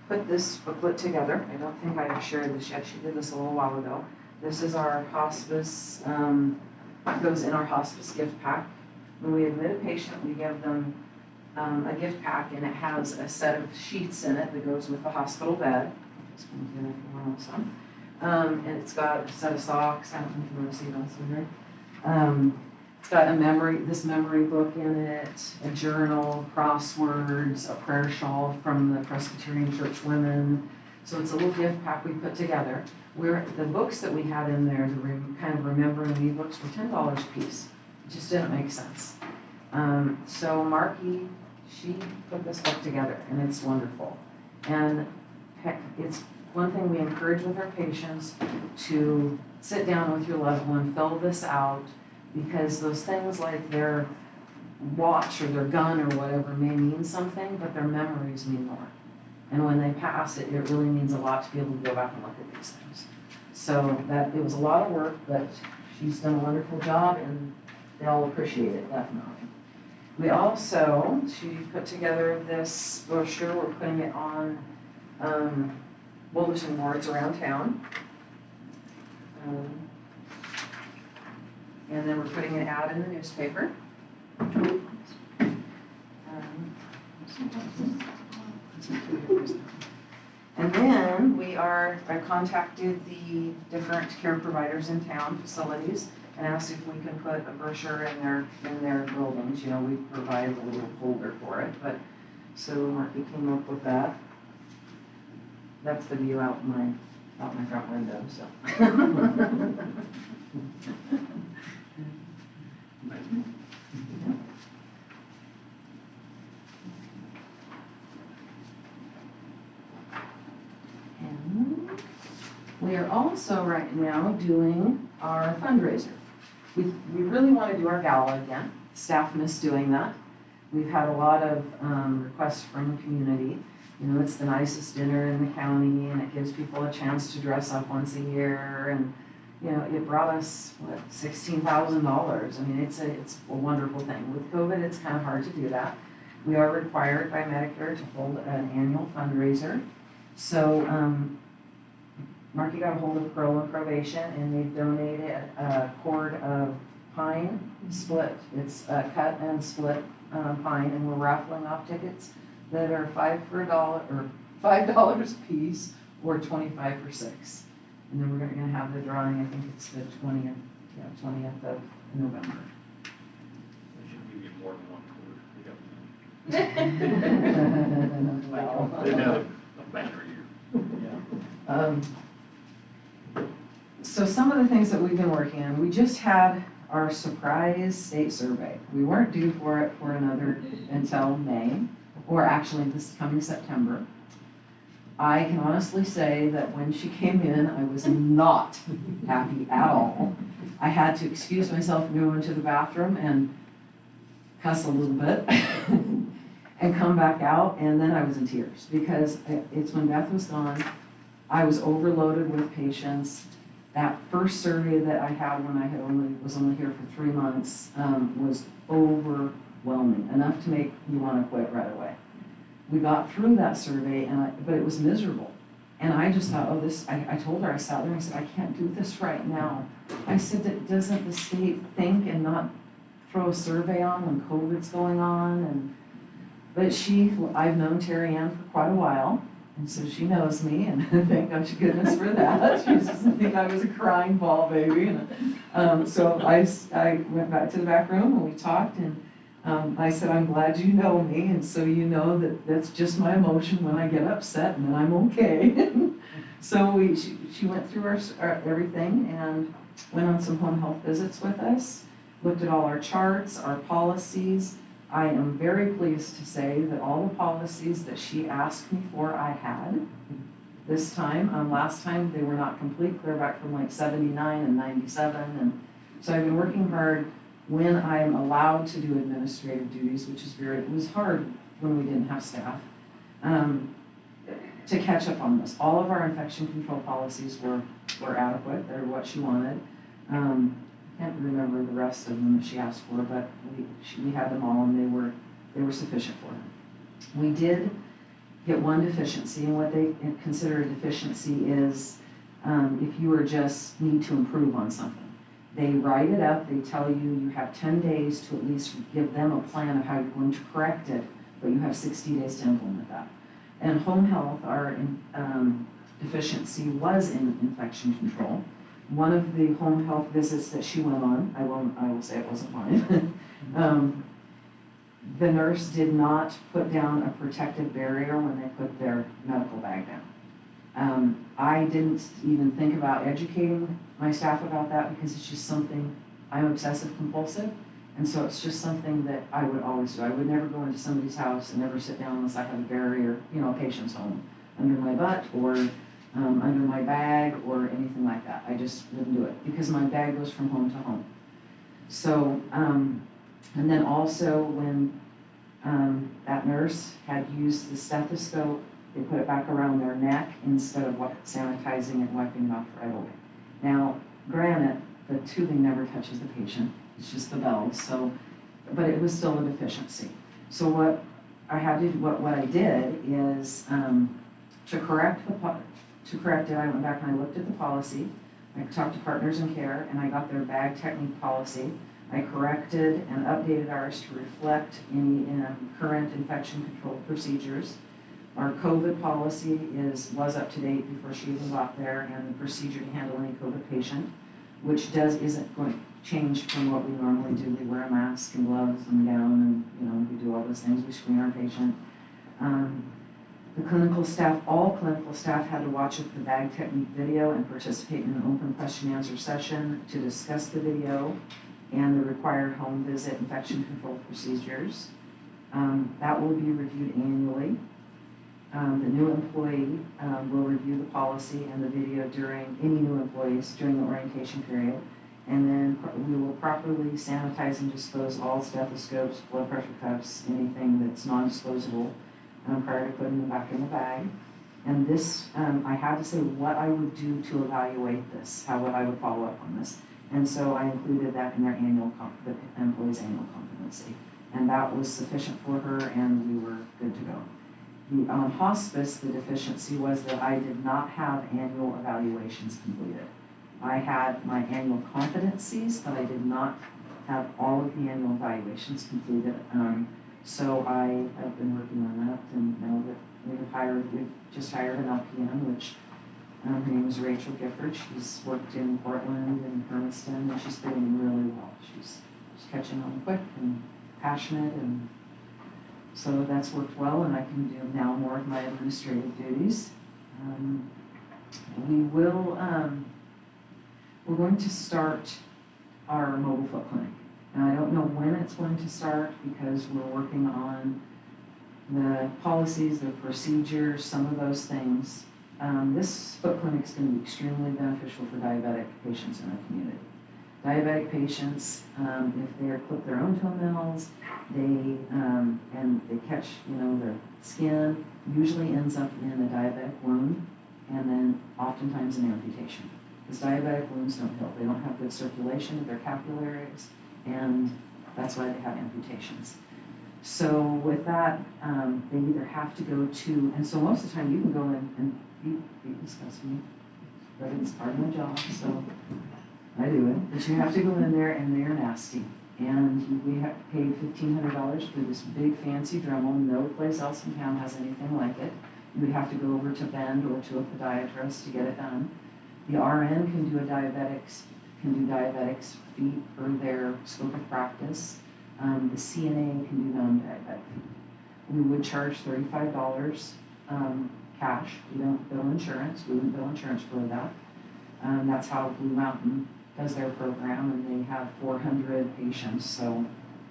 put this booklet together. I don't think I have shared this yet. She did this a little while ago. This is our hospice, goes in our hospice gift pack. When we admit a patient, we give them a gift pack, and it has a set of sheets in it that goes with the hospital bed. Just going to get it if you want some. And it's got a set of socks. I don't think you want to see those in there. It's got this memory book in it, a journal, crosswords, a prayer shawl from the Presbyterian Church Women. So it's a little gift pack we put together. The books that we had in there, the kind of remembering me books, were $10 a piece. It just didn't make sense. So Marky, she put this book together, and it's wonderful. And heck, it's one thing we encourage with our patients to sit down with your loved one, fill this out, because those things like their watch or their gun or whatever may mean something, but their memories mean more. And when they pass it, it really means a lot to be able to go back and look at these things. So that, it was a lot of work, but she's done a wonderful job and they all appreciate it, definitely. We also, she put together this brochure, we're putting it on bulletin boards around town. And then we're putting an ad in the newspaper. And then I contacted the different care providers in town, facilities, and asked if we can put a brochure in their buildings. You know, we provide a little folder for it, but, so Marky came up with that. That's the view out my front window, so. And we are also right now doing our fundraiser. We really want to do our gala again. Staff missed doing that. We've had a lot of requests from the community. You know, it's the nicest dinner in the county, and it gives people a chance to dress up once a year, and you know, it brought us, what, $16,000. I mean, it's a wonderful thing. With COVID, it's kind of hard to do that. We are required by Medicare to hold an annual fundraiser. So Marky got a hold of Corolla Probation, and they've donated a cord of pine split. It's cut and split pine, and we're raffling off tickets that are $5 a piece, or 25 for 6. And then we're gonna have the drawing, I think it's the 20th of November. They should give you more than one cord. They'd have a banner year. So some of the things that we've been working on, we just had our surprise state survey. We weren't due for it for until May, or actually this coming September. I can honestly say that when she came in, I was not happy at all. I had to excuse myself and go into the bathroom and cuss a little bit and come back out, and then I was in tears, because it's when Beth was gone, I was overloaded with patients. That first survey that I had when I was only here for 3 months was overwhelming, enough to make you want to quit right away. We got through that survey, but it was miserable. And I just thought, I told her, I sat there and I said, I can't do this right now. I said, doesn't the state think and not throw a survey on when COVID's going on? But I've known Terry Ann for quite a while, and so she knows me, and thank goodness for that. She doesn't think I was a crying ball baby. So I went back to the back room and we talked, and I said, I'm glad you know me, and so you know that that's just my emotion when I get upset, and then I'm okay. So she went through our everything and went on some home health visits with us, looked at all our charts, our policies. I am very pleased to say that all the policies that she asked me for, I had this time. Last time, they were not complete, clear back from like 79 and 97, and so I've been working hard when I'm allowed to do administrative duties, which is it was hard when we didn't have staff, to catch up on this. All of our infection control policies were adequate. They're what she wanted. I can't remember the rest of them that she asked for, but we had them all, and they were sufficient for her. We did get one deficiency, and what they consider a deficiency is if you just need to improve on something. They write it up, they tell you have 10 days to at least give them a plan of how you're going to correct it, but you have 60 days to implement that. And home health, our deficiency was in infection control. One of the home health visits that she went on, I will say it wasn't mine, the nurse did not put down a protective barrier when they put their medical bag down. I didn't even think about educating my staff about that, because it's just something, I'm obsessive compulsive, and so it's just something that I would always do. I would never go into somebody's house and never sit down unless I had a barrier, a patient's home, under my butt, or under my bag or anything like that. I just wouldn't do it because my bag goes from home to home. So, and then also when that nurse had used the stethoscope, they put it back around their neck instead of sanitizing and wiping it off right away. Now, granted, the tubing never touches the patient, it's just the valves, so, but it was still a deficiency. So what I did is, to correct it, I went back and I looked at the policy, I talked to Partners in Care, and I got their bag technique policy. I corrected and updated ours to reflect any current infection control procedures. Our COVID policy was up to date before she even got there, and the procedure to handle any COVID patient, which isn't going to change from what we normally do. We wear a mask and gloves and gown, and we do all those things. We screen our patient. The clinical staff, all clinical staff had to watch the bag technique video and participate in an open question and answer session to discuss the video and the required home visit infection control procedures. That will be reviewed annually. The new employee will review the policy and the video during any new employees during the orientation period. And then we will properly sanitize and dispose all stethoscopes, blood pressure cuffs, anything that's non-disposable prior to putting them back in the bag. And this, I had to say what I would do to evaluate this, how I would follow up on this. And so I included that in their the employee's annual competency. And that was sufficient for her, and we were good to go. On hospice, the deficiency was that I did not have annual evaluations completed. I had my annual competencies, but I did not have all of the annual evaluations completed. So I have been working on that, and now that we've just hired an LPN, which her name is Rachel Gifford. She's worked in Portland and Hermiston, and she's doing really well. She's catching on quick and passionate, and so that's worked well, and I can do now more of my administrative duties. We're going to start our mobile foot clinic. And I don't know when it's going to start because we're working on the policies, the procedures, some of those things. This foot clinic is going to be extremely beneficial for diabetic patients in our community. Diabetic patients, if they clip their own toenails, and they catch, their skin, usually ends up in a diabetic wound, and then oftentimes an amputation. Because diabetic wounds don't heal. They don't have good circulation of their capillaries, and that's why they have amputations. So with that, they either have to go to, and so most of the time you can go in and be disgusting, but it's part of my job, so I do it. But you have to go in there and they're nasty. And we have paid $1,500 for this big fancy Dremel. No place else in town has anything like it. You would have to go over to Bend or to a podiatrist to get it done. The RN can do diabetics feet for their scope of practice. The CNA can do non-diabetic feet. We would charge $35 cash. We don't bill insurance. We wouldn't bill insurance for that. That's how Blue Mountain does their program, and they have 400 patients, so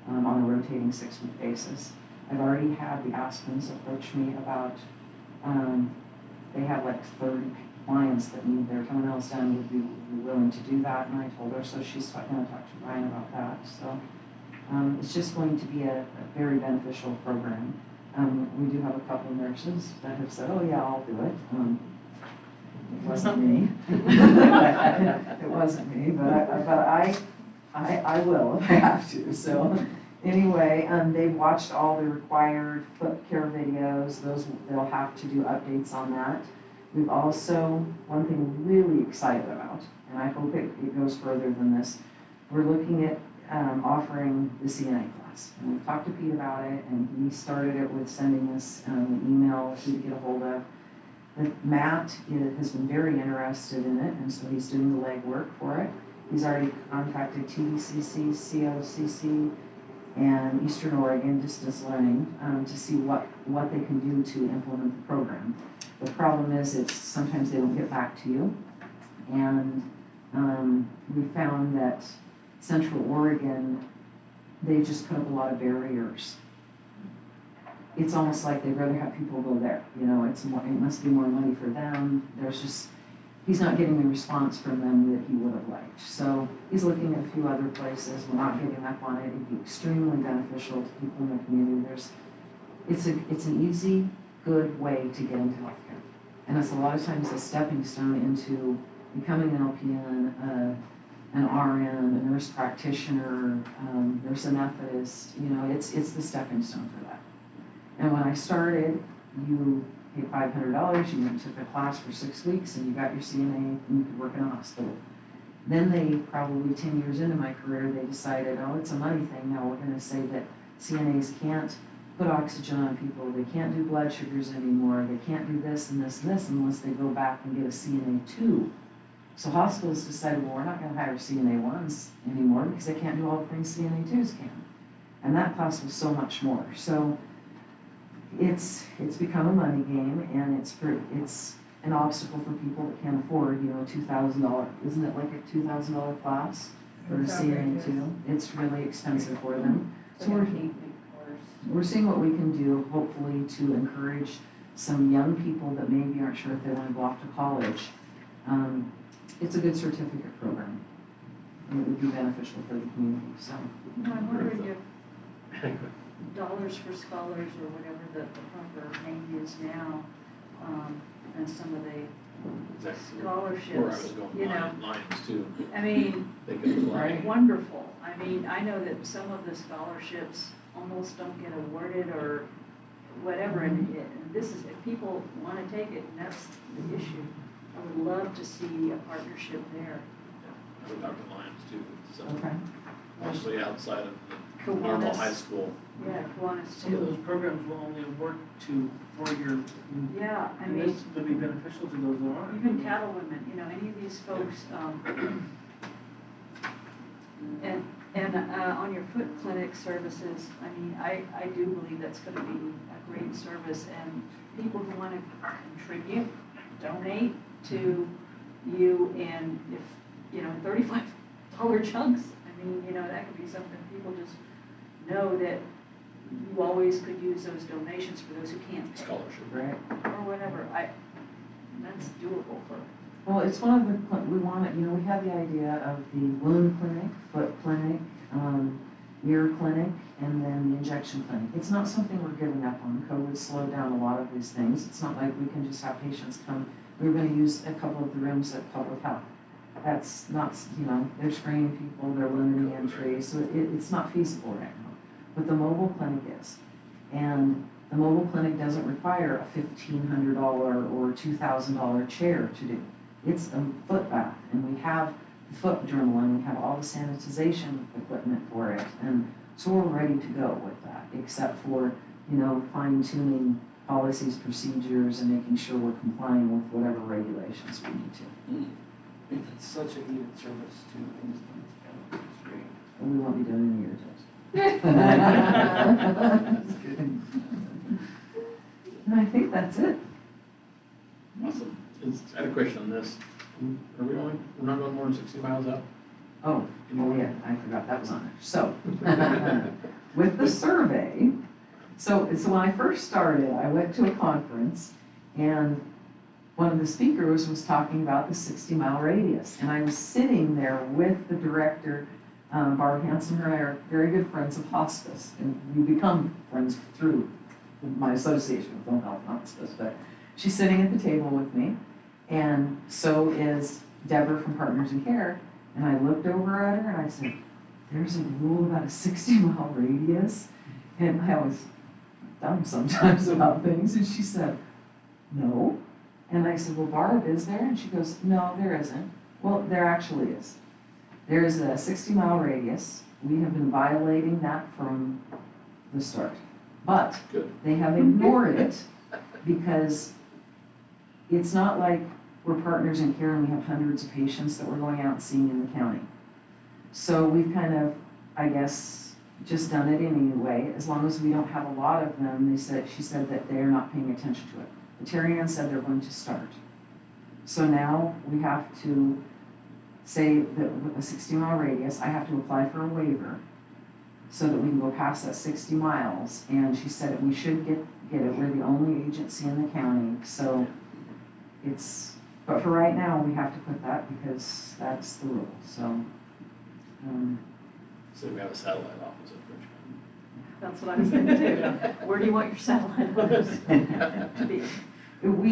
on a rotating 6-week basis. I've already had the Aspens approach me about, they have like 30 clients that need their toenails done, would be willing to do that, and I told her, so she's going to talk to Ryan about that. So it's just going to be a very beneficial program. We do have a couple of nurses that have said, oh yeah, I'll do it. It wasn't me. It wasn't me, but I will if I have to. So anyway, they watched all the required foot care videos. They'll have to do updates on that. We've also, one thing we're really excited about, and I hope it goes further than this, we're looking at offering the CNA class. And we've talked to Pete about it, and he started it with sending us an email who to get a hold of. Matt has been very interested in it, and so he's doing the legwork for it. He's already contacted TDCC, COCC, and Eastern Oregon Distance Learning to see what they can do to implement the program. The problem is sometimes they don't get back to you, and we found that Central Oregon, they just put up a lot of barriers it's almost like they'd rather have people go there, you know, it's more, it must be more money for them, there's just, he's not getting the response from them that he would have liked. So he's looking at a few other places, we're not giving up on it, it'd be extremely beneficial to people in the community. It's an easy, good way to get into healthcare. And it's a lot of times a stepping stone into becoming an LPN, an RN, a nurse practitioner, nurse anesthetist, you know, it's the stepping stone for that. And when I started, you paid $500, you went and took a class for 6 weeks, and you got your CNA, and you could work in a hospital. Then they, probably 10 years into my career, they decided, oh, it's a money thing, now we're gonna say that CNAs can't put oxygen on people, they can't do blood sugars anymore, they can't do this and this and this unless they go back and get a CNA 2. So hospitals decided, well, we're not gonna hire CNA 1s anymore because they can't do all the things CNA 2s can. And that class was so much more. So it's become a money game, and it's an obstacle for people that can't afford, you know, $2,000, isn't it like a $2,000 class for a CNA 2? It's really expensive for them. So we're seeing what we can do, hopefully, to encourage some young people that maybe aren't sure if they want to go off to college. It's a good certificate program, and it would be beneficial for the community, so. No, I'm wondering if Dollars for Scholars, or whatever the proper name is now, and some of the Exactly where I was scholarships, going, you know, Lions too. I mean, They could apply. wonderful. I mean, I know that some of the scholarships almost don't get awarded or whatever, and this is, if people want to take it, and that's the issue. I would love to see a partnership there. I would talk to Lions too, so Okay. mostly outside of the normal high school. Yeah, Kiwanis Some of too. those programs will only work to 4-year. Yeah, I And mean, this would be beneficial to those that aren't. even cattle women, you know, any of these folks, and on your foot clinic services, I mean, I do believe that's gonna be a great service, and people who wanna contribute, donate to you, and if, you know, $35 chunks, I mean, you know, that could be something people just know that you always could use those donations for those who can't pay. Scholarship. Right. Or whatever, that's doable for. Well, it's one of the, we want it, you know, we have the idea of the wound clinic, foot clinic, ear clinic, and then the injection clinic. It's not something we're giving up on. COVID slowed down a lot of these things. It's not like we can just have patients come. We were gonna use a couple of the rooms at public health. That's not, you know, they're screening people, they're limiting entry, so it's not feasible right now. But the mobile clinic is. And the mobile clinic doesn't require a $1,500 or $2,000 chair to do. It's a foot bath, and we have the foot journal, and we have all the sanitization equipment for it. And so we're ready to go with that, except for, you know, fine tuning policies, procedures, and making sure we're complying with whatever regulations we need to. It's such a needed service too. It's great. And we won't be doing any ear tests. And I think that's it. Awesome. I had a question on this. Are we only, we're not going more than 60 miles out? Oh, yeah, I forgot that was on there. So, with the survey, so when I first started, I went to a conference, and one of the speakers was talking about the 60-mile radius, and I was sitting there with the director, Barb Hansen, her and I are very good friends of hospice, and we become friends through my association with Home Health and Hospice, but she's sitting at the table with me, and so is Deborah from Partners in Care, and I looked over at her and I said, there's a rule about a 60-mile radius, and I was dumb sometimes about things, and she said, no. And I said, well, Barb, is there? And she goes, no, there isn't. Well, there actually is. There is a 60-mile radius. We have been violating that from the start. But Good. they have ignored it because it's not like we're Partners in Care and we have hundreds of patients that we're going out and seeing in the county. So we've kind of, I guess, just done it anyway. As long as we don't have a lot of them, she said that they're not paying attention to it. The Terrian said they're going to start. So now we have to say that with a 60-mile radius, I have to apply for a waiver. so that we can go past that 60 miles. And she said that we should get it. We're the only agency in the county, so but for right now, we have to put that because that's the rule, so. So we have a satellite office at French That's what I was thinking too. Where do you want your satellite office to be? We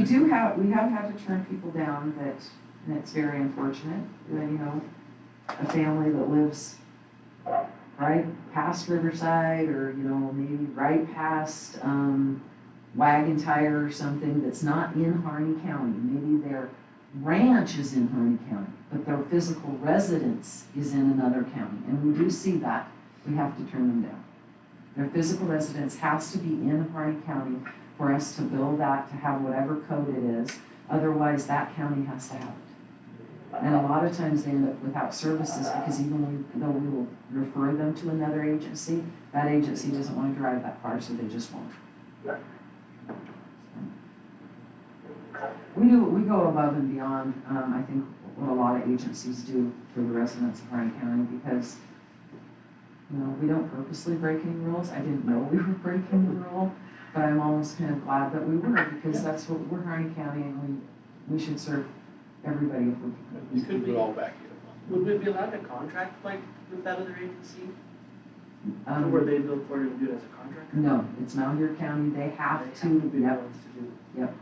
have had to turn people down and it's very unfortunate, a family that lives right past Riverside or, maybe right past, Wagon Tire or something that's not in Harney County. Maybe their ranch is in Harney County, but their physical residence is in another county. And we do see that. We have to turn them down. Their physical residence has to be in Harney County for us to bill that, to have whatever code it is. Otherwise, that county has to have it. And a lot of times they end up without services because even though we will refer them to another agency, that agency doesn't want to drive that far, so they just won't. We go above and beyond, I think, what a lot of agencies do for the residents of Harney County because, we don't purposely break any rules. I didn't know we were breaking the rule, but I'm almost kind of glad that we were because that's what we're Harney County and we should serve everybody if we can. You could do all back here. Would we be allowed to contract like with that other agency? Where they bill for it and do it as a contract? No, it's Malheur County. They have They to, have to be the yep, ones to do it. yep.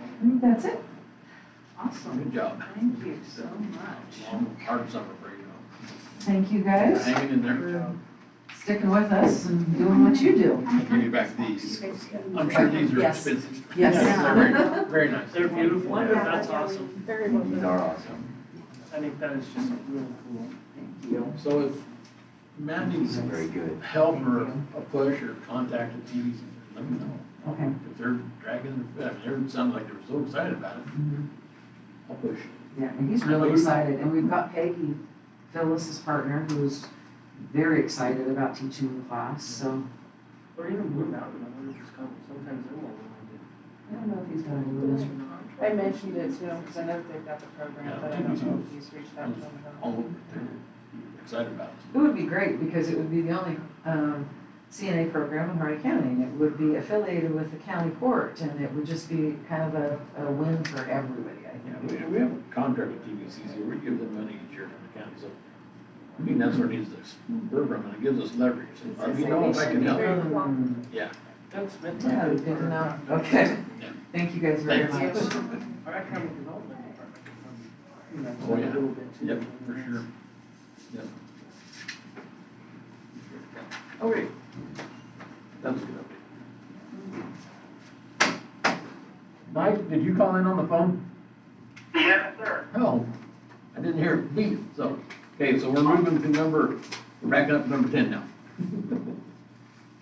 I think that's it. Awesome. Good job. Thank you so much. Long, hard summer for you. Thank you guys Hanging in there. for sticking with us and doing what you do. I'll give you back these. I'm sure these are Yes. expensive. Yes. They're very, very nice. They're beautiful, Wonderful. that's awesome. Very well These done. are awesome. I think that is just really cool. Thank you. So if Matt needs These are very good. help or a push or contact with TVs, let me know. Okay. If they're dragging their foot, everyone sounded like they were so excited about it. Mhm. I'll push. Yeah, and he's really excited, and we've got Peggy, Phyllis's partner, who's very excited about teaching the class, so. Or even Blue Mountain, I know just come, sometimes they're more I don't know if he's got a little. I mentioned it to him because I know that they've got the program, Yeah, but I don't know if he's reached out to them at All all. over, they're excited about it. It would be great, because it would be the only, CNA program in Harney County, and it would be affiliated with the county court, and it would just be kind of a win for everybody, I Yeah, think. we have a contract with TVCC, we give them money each year from the county, so. I mean, that's what needs this program, and it gives us leverage. And, you know, if I can help, yeah. That's meant Yeah, good to know. Okay. Yeah. Thank you guys very Thanks. much. Our economic development department can come, Oh, a yeah. little bit too. Yep, for sure. Yep. Okay. That was a good update. Mike, did you call in on the phone? Yes, sir. Oh, I didn't hear it beep, so, okay, so we're moving to we're backing up to number 10 now.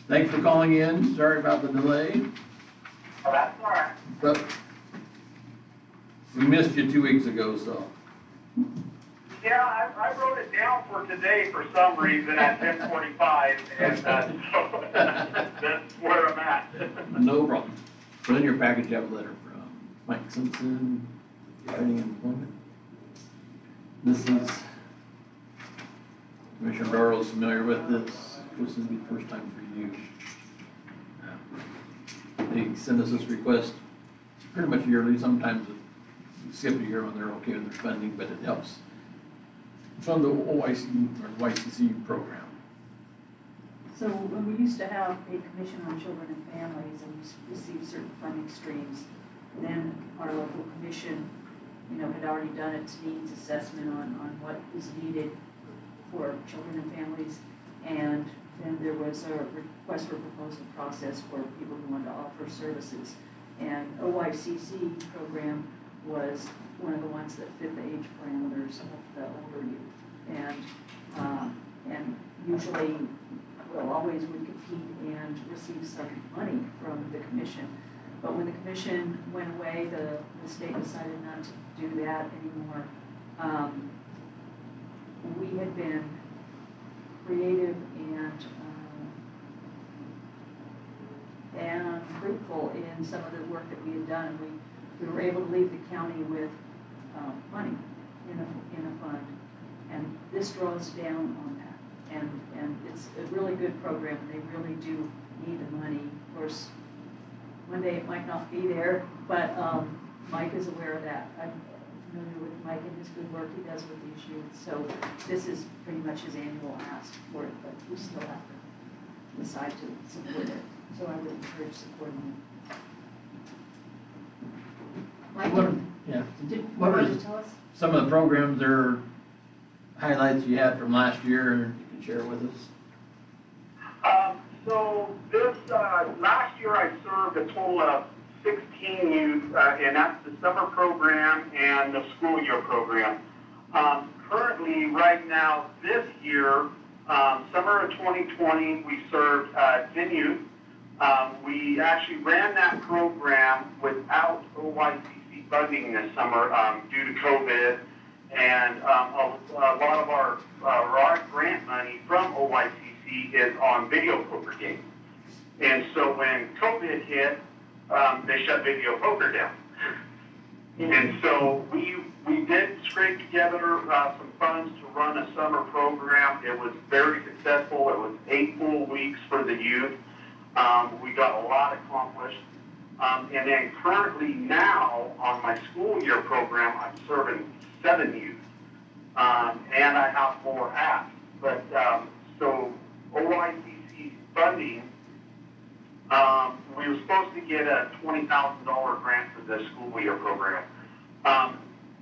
Thanks for calling in, sorry about the delay, Oh, that's all right. but we missed you 2 weeks ago, so. Yeah, I wrote it down for today for some reason at 10:45, and so that's where I'm at. No problem. So in your package, you have a letter from Mike Simpson, regarding employment. This is, Commissioner Darrell's familiar with this, this will be the first time for you. They send us this request pretty much yearly, sometimes we skip a year when they're okay with their funding, but it helps fund the OIC or YCC program. So when we used to have a commission on children and families and we received certain funding streams, then our local commission, had already done its needs assessment on what is needed for children and families. And then there was a request for proposal process for people who wanted to offer services. And OYCC program was one of the ones that fit the age parameters of the older youth. And usually, always would compete and receive some money from the commission. But when the commission went away, the state decided not to do that anymore. We had been creative and fruitful in some of the work that we had done. We were able to leave the county with money in a fund And this draws down on that. And it's a really good program. They really do need the money. Of course, one day it might not be there, but Mike is aware of that. I'm familiar with Mike and his good work he does with these youth. So this is pretty much his annual ask for it, but we still have to decide to support it. So I would encourage supporting it. Mike, What- Yeah. did you What want is to tell us? some of the programs or highlights you had from last year you can share with us? So this, last year I served a total of 16 youth, and that's the summer program and the school year program. Currently, right now, this year, summer of 2020, we served 10 youth. We actually ran that program without OYCC funding this summer due to COVID. And a lot of our grant money from OYCC is on video poker games. And so when COVID hit, they shut video poker down. And so we did scrape together some funds to run a summer program. It was very successful. It was 8 full weeks for the youth. We got a lot accomplished. And then currently now on my school year program, I'm serving 7 youth. And I have more apps. But so OYCC funding, we were supposed to get a $20,000 grant for the school year program.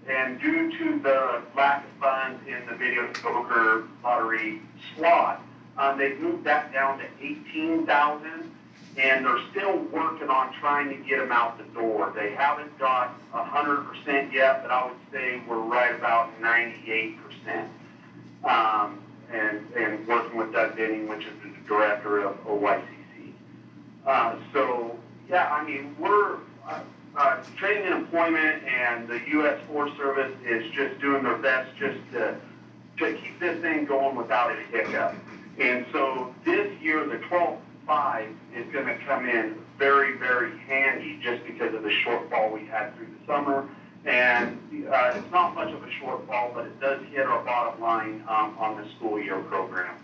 And due to the lack of funds in the video poker lottery slot, they've moved that down to $18,000, and they're still working on trying to get them out the door. They haven't got 100% yet, but I would say we're right about 98%. And working with Doug Denning, which is the director of OYCC. So, yeah, I mean, we're training and employment, and the U.S. Forest Service is just doing their best just to keep this thing going without a hiccup. And so this year, the 12.5 is going to come in very, very handy just because of the shortfall we had through the summer. And it's not much of a shortfall, but it does hit our bottom line on the school year program.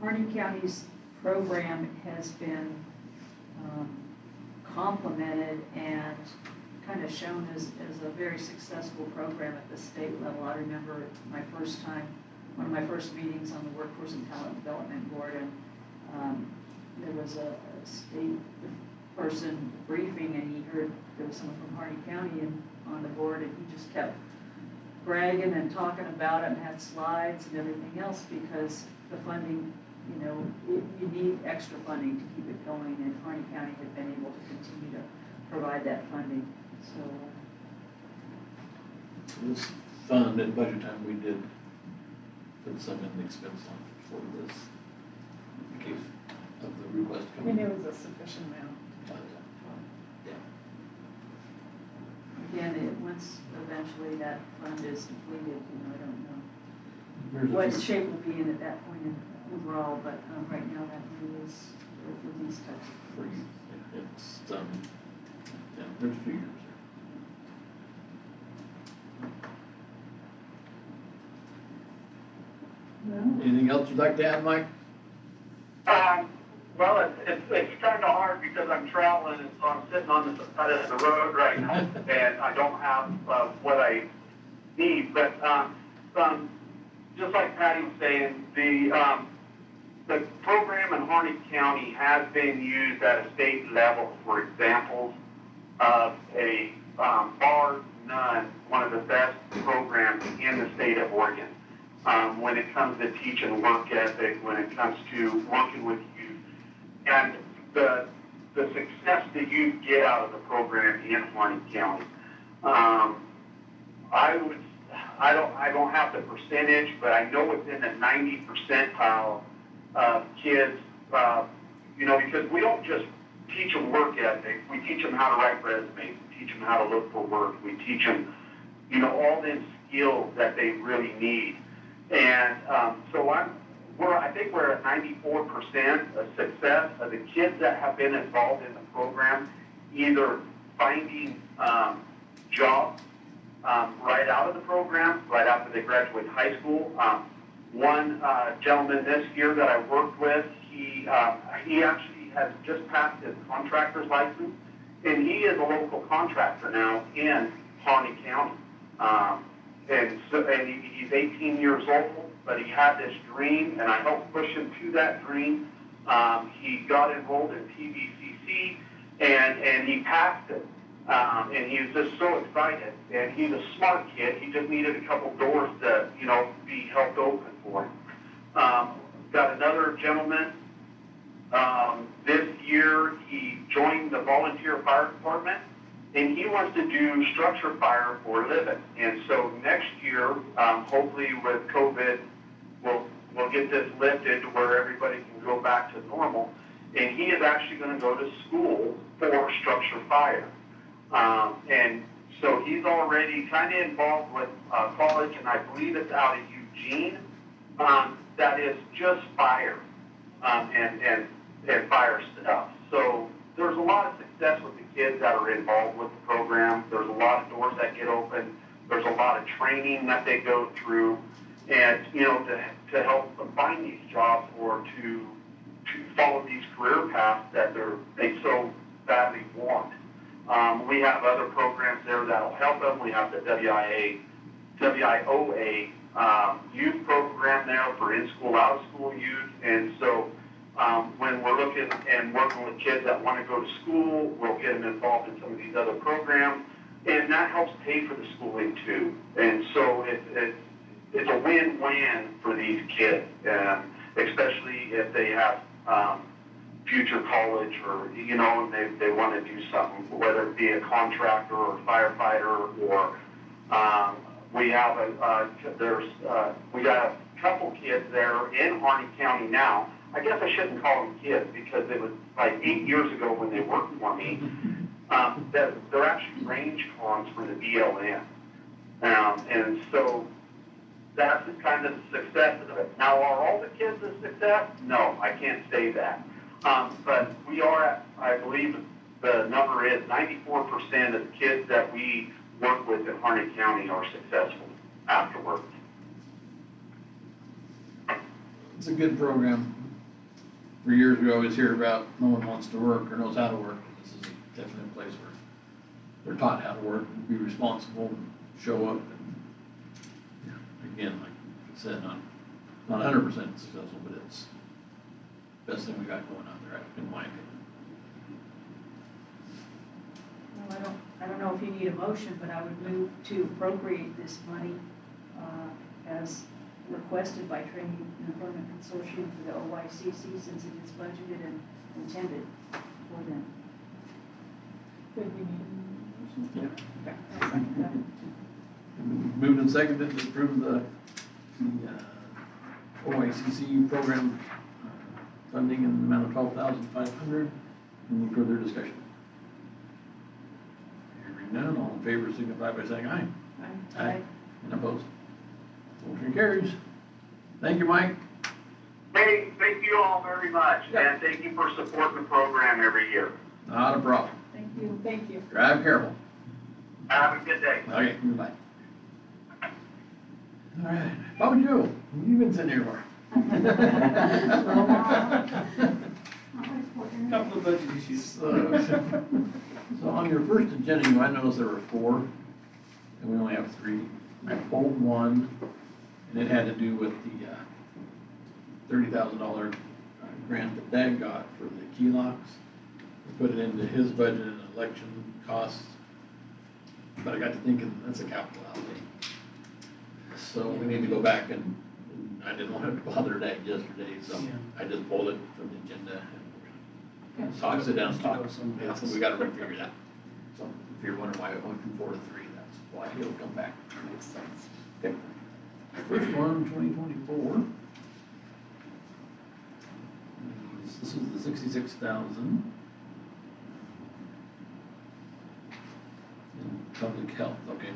Harney County's program has been complemented and kind of shown as a very successful program at the state level. I remember one of my first meetings on the Workforce and Talent Development Board, and there was a state person briefing, and he heard there was someone from Harney County on the board, and he just kept bragging and talking about it and had slides and everything else because the funding, you need extra funding to keep it going, and Harney County had been able to continue to provide that funding. So This fund at budget time, we did put some in the expense line for this, in case of the request I coming. mean, it was a sufficient amount. again, once eventually that fund is depleted, I don't know There's a what few- shape we'll be in at that point overall, but right now that money is for these types of Free. things. It's, there's a few years there. Anything else you'd like to add, Mike? Well, it's kind of hard because I'm traveling, and so I'm sitting on the side of the road right now, and I don't have what I need. But just like Patty was saying, the program in Harney County has been used at a state level for examples of a bar none, one of the best programs in the state of Oregon. When it comes to teaching work ethic, when it comes to working with youth, and the success that you get out of the program in Harney County. I don't have the percentage, but I know within the 90 percentile of kids, because we don't just teach them work ethic, we teach them how to write resumes, we teach them how to look for work, we teach them, all them skills that they really need. And so I think we're at 94% of success of the kids that have been involved in the program, either finding jobs right out of the program, right after they graduate high school. One gentleman this year that I worked with, he actually has just passed his contractor's license, and he is a local contractor now in Pawnee County. And he's 18 years old, but he had this dream, and I helped push him to that dream. He got enrolled in TVCC, and he passed it. And he was just so excited. And he's a smart kid. He just needed a couple doors to, be helped open for him. Got another gentleman. This year, he joined the volunteer fire department, and he wants to do structure fire for a living. And so next year, hopefully with COVID, we'll get this lifted to where everybody can go back to normal. And he is actually going to go to school for structure fire. And so he's already kind of involved with college, and I believe it's out of Eugene, that is just fire and fire stuff. So there's a lot of success with the kids that are involved with the program. There's a lot of doors that get open. There's a lot of training that they go through, and to help them find these jobs or to follow these career paths that they so badly want. We have other programs there that'll help them. We have the WIOA youth program there for in-school, out-of-school youth. And so when we're looking and working with kids that want to go to school, we'll get them involved in some of these other programs. And that helps pay for the schooling too. And so it's a win-win for these kids, especially if they have future college or, and they want to do something, whether it be a contractor or a firefighter or we have we got a couple kids there in Harney County now. I guess I shouldn't call them kids because it was like 8 years ago when they worked for me. They're actually range cons for the BLM. And so that's kind of the success of it. Now, are all the kids a success? No, I can't say that. But we are at, I believe the number is 94% of the kids that we work with in Harney County are successful afterwards. It's a good program. For years, we always hear about no one wants to work or knows how to work. This is definitely a place where they're taught how to work and be responsible and show up. And again, like I said, not 100% successful, but it's the best thing we got going on there, in my opinion. Well, I don't know if you need a motion, but I would move to appropriate this money as requested by Training and Employment Consortium for the OYCC, since it is budgeted and intended for them. Would we need a motion? Yeah. Okay, I'll second that. Moved and seconded to approve the OICC program funding in the amount of $12,500. Any further discussion? Hearing none, all in favor signify by saying aye. Aye. And opposed? Motion carries. Thank you, Mike. Hey, thank you all very much, and thank you for supporting the program every year. Not a problem. Thank you, thank you. Drive careful. Have a good day. Okay, goodbye. All right, Bobby Joe, you've been sitting here for. Couple of budget issues. So on your first agenda, I noticed there were 4, and we only have 3. I pulled one, and it had to do with the $30,000 grant that Dad got for the key locks. We put it into his budget and election costs, but I got to thinking, that's a capital outlay. So we need to go back and I didn't want to bother Dad yesterday, so I just pulled it from the agenda. And so I sit down and talk, and so we got to figure it out. So if you're wondering why it went from 4 to 3, that's why he'll come back. Makes sense. Okay. First one, 2024. This is the 66,000 in public health. Okay.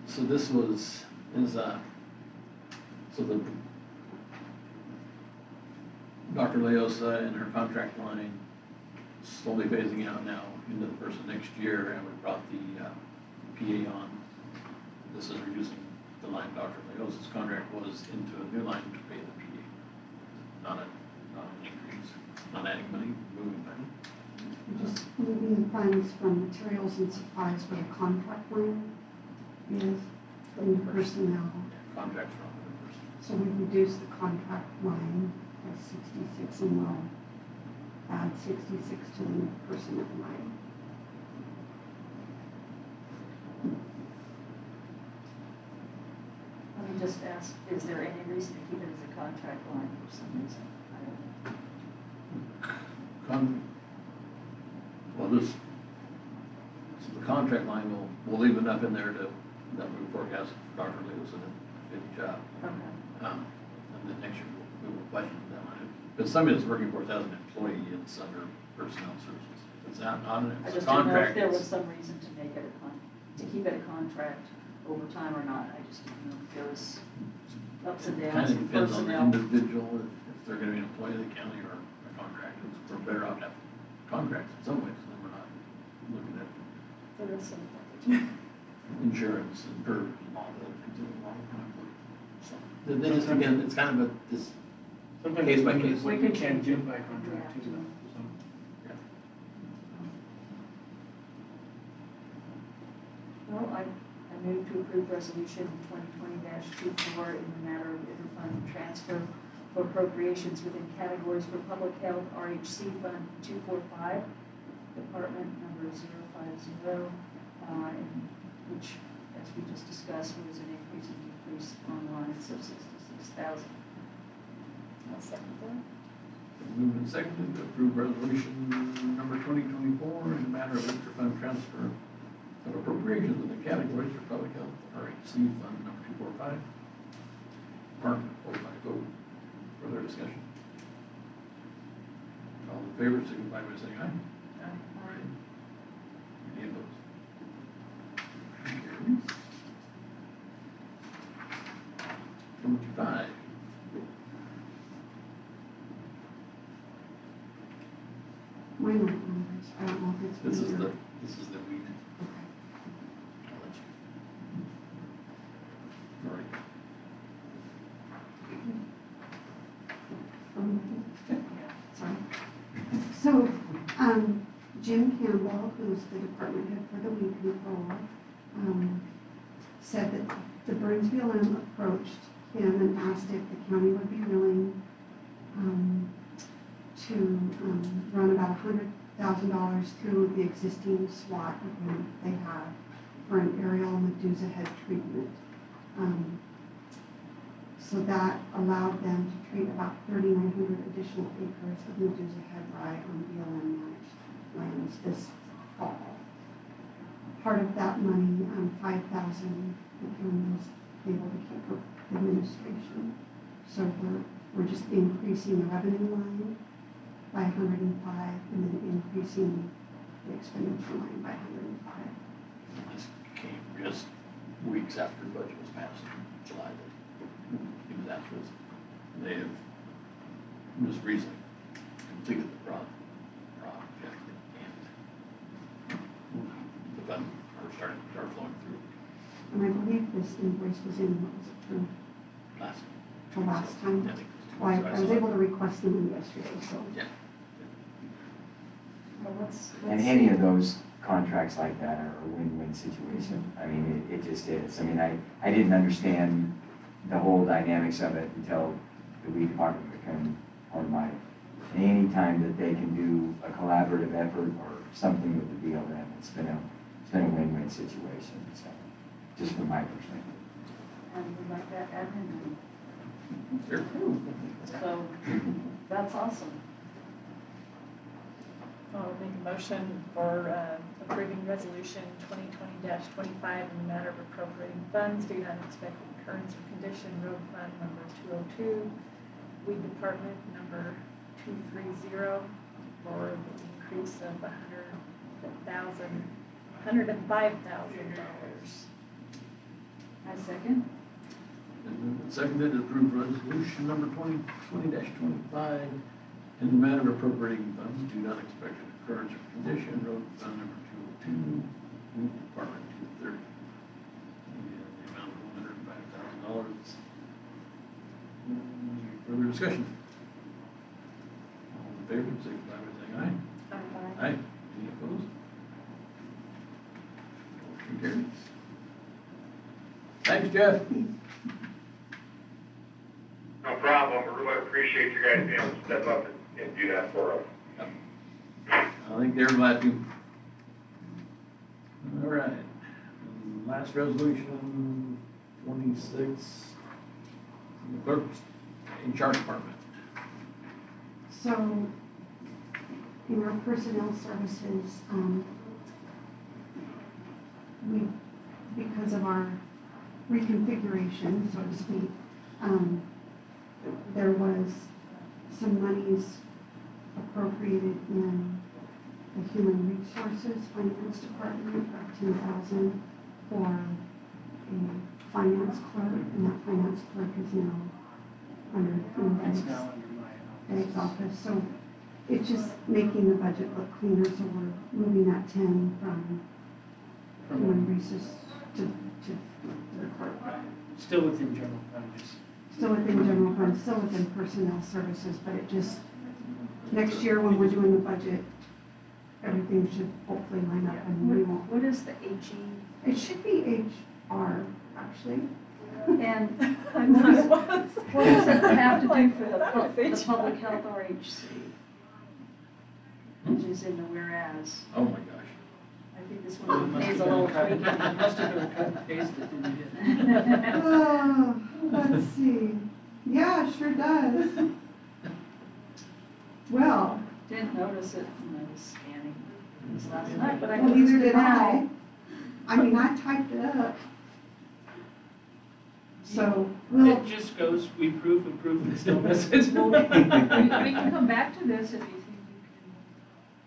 So this so the Dr. Leosa and her contract line slowly phasing out now into the first of next year, and we brought the PA on. This is reducing the line Dr. Leos's contract was into a new line to pay the PA. Not an increase, not adding money, moving money. Just moving funds from materials and supplies where the contract line is from the personnel. Contracts from the person. So we reduce the contract line by 66 and we'll add 66 to the personnel line. Let me just ask, is there any reason to keep it as a contract line for some reason? I don't know. Well, so the contract line will leave enough in there that we forecast Dr. Leo's in a good job. Okay. And then next year we will budget that line. But somebody that's working for us as an employee, it's under personnel services. It's not on I it's a just didn't know if contract. there was some reason to make it to keep it a contract over time or not. I just didn't know if there was ups and Kind downs of in depends on the personnel. individual, if they're gonna be an employee of the county or a contractor. We're better off to have contracts in some ways, than we're not looking at There is some. insurance and PERS and all the things that involve conflict. So, then it's again, it's kind of this Sometimes case it's by limited case. what you can do by contract Yeah. too, so. Well, I move to approve resolution 2020-24 in the matter of interfund transfer for appropriations within categories for public health, RHC Fund 245, Department number 050, which, as we just discussed, was an increase and decrease on lines of 66,000. I'll second that. Moved and seconded to approve resolution number 2024 in the matter of interfund transfer of appropriations in the categories for public health, RHC Fund number 245. Mark, hold my vote. Further discussion? All in favor, signify by saying aye. Aye. Any opposed? Carries. Number 5. Mine aren't numbers. I don't know if it's. This is weird. the weed. Okay. I'll let you. All right. Sorry. So, Jim Campbell, who's the department head for the weed control, said that the Burnsville M approached him and asked if the county would be willing to run about $100,000 through the existing SWAT agreement they have for an aerial Medusa head treatment. So that allowed them to treat about 3,900 additional acres of Medusa head rye on BLM managed lands this fall. Part of that money, 5,000, the county was able to keep for administration. So we're just increasing the revenue line by 105 and then increasing the expenditure line by 105. This came just weeks after the budget was passed in July. It was after this. They have just recently completed the project and the funds are starting to start flowing through And I believe this invoice was in, what was it, last. the last time? I think it was 2 Well, weeks. I was saw it. able to request them in yesterday, so. Yeah. Well, let's And any of those contracts like that are a win-win situation. I mean, it just is. I mean, I didn't understand the whole dynamics of it until the weed department became part of my, any time that they can do a collaborative effort or something with the BLM, it's been a win-win situation, so, just from my perspective. And we'd like that admin. Sure. So, that's awesome. I'll make a motion for approving resolution 2020-25 in the matter of appropriating funds due to unexpected occurrence or condition, road fund number 202, weed department number 230 for the increase of $105,000. I second. And moved and seconded to approve resolution number 2020-25 in the matter of appropriating funds due to unexpected occurrence or condition, road fund number 202, weed department 230. discussion? All in favor, signify by saying aye. Aye. Any opposed? Motion carries. Thanks, Jeff. No problem. We really appreciate you guys being able to step up and do that for us. I think they're glad to. All right. Last resolution, 26, the clerk's HR department. So, in our personnel services, we, because of our reconfiguration, so to speak, there was some monies appropriated in the human resources finance department of 10,000 for a finance clerk, and that finance clerk is now under It's now under Dave's office. So it's just making the budget look cleaner, so we're moving that 10 from human resources to the clerk. Still within general fund, just. Still within general fund, still within personnel services, but it just, next year when we're doing the budget, everything should hopefully line up and we won't. What is the HE? It should be HR, actually. And I'm not. what does it have to do for the public health RHC? Which is in the whereas. Oh, my gosh. I think this It one must needs have a little been cut- tweaking. it must have been cut and pasted, didn't it? Let's see. Yeah, it sure does. Well, Didn't notice it when I was scanning this last night, but I well, noticed neither it did I. now. I mean, I typed it up. So, we'll, It just goes, we proof and still miss it. We can come back to this if you think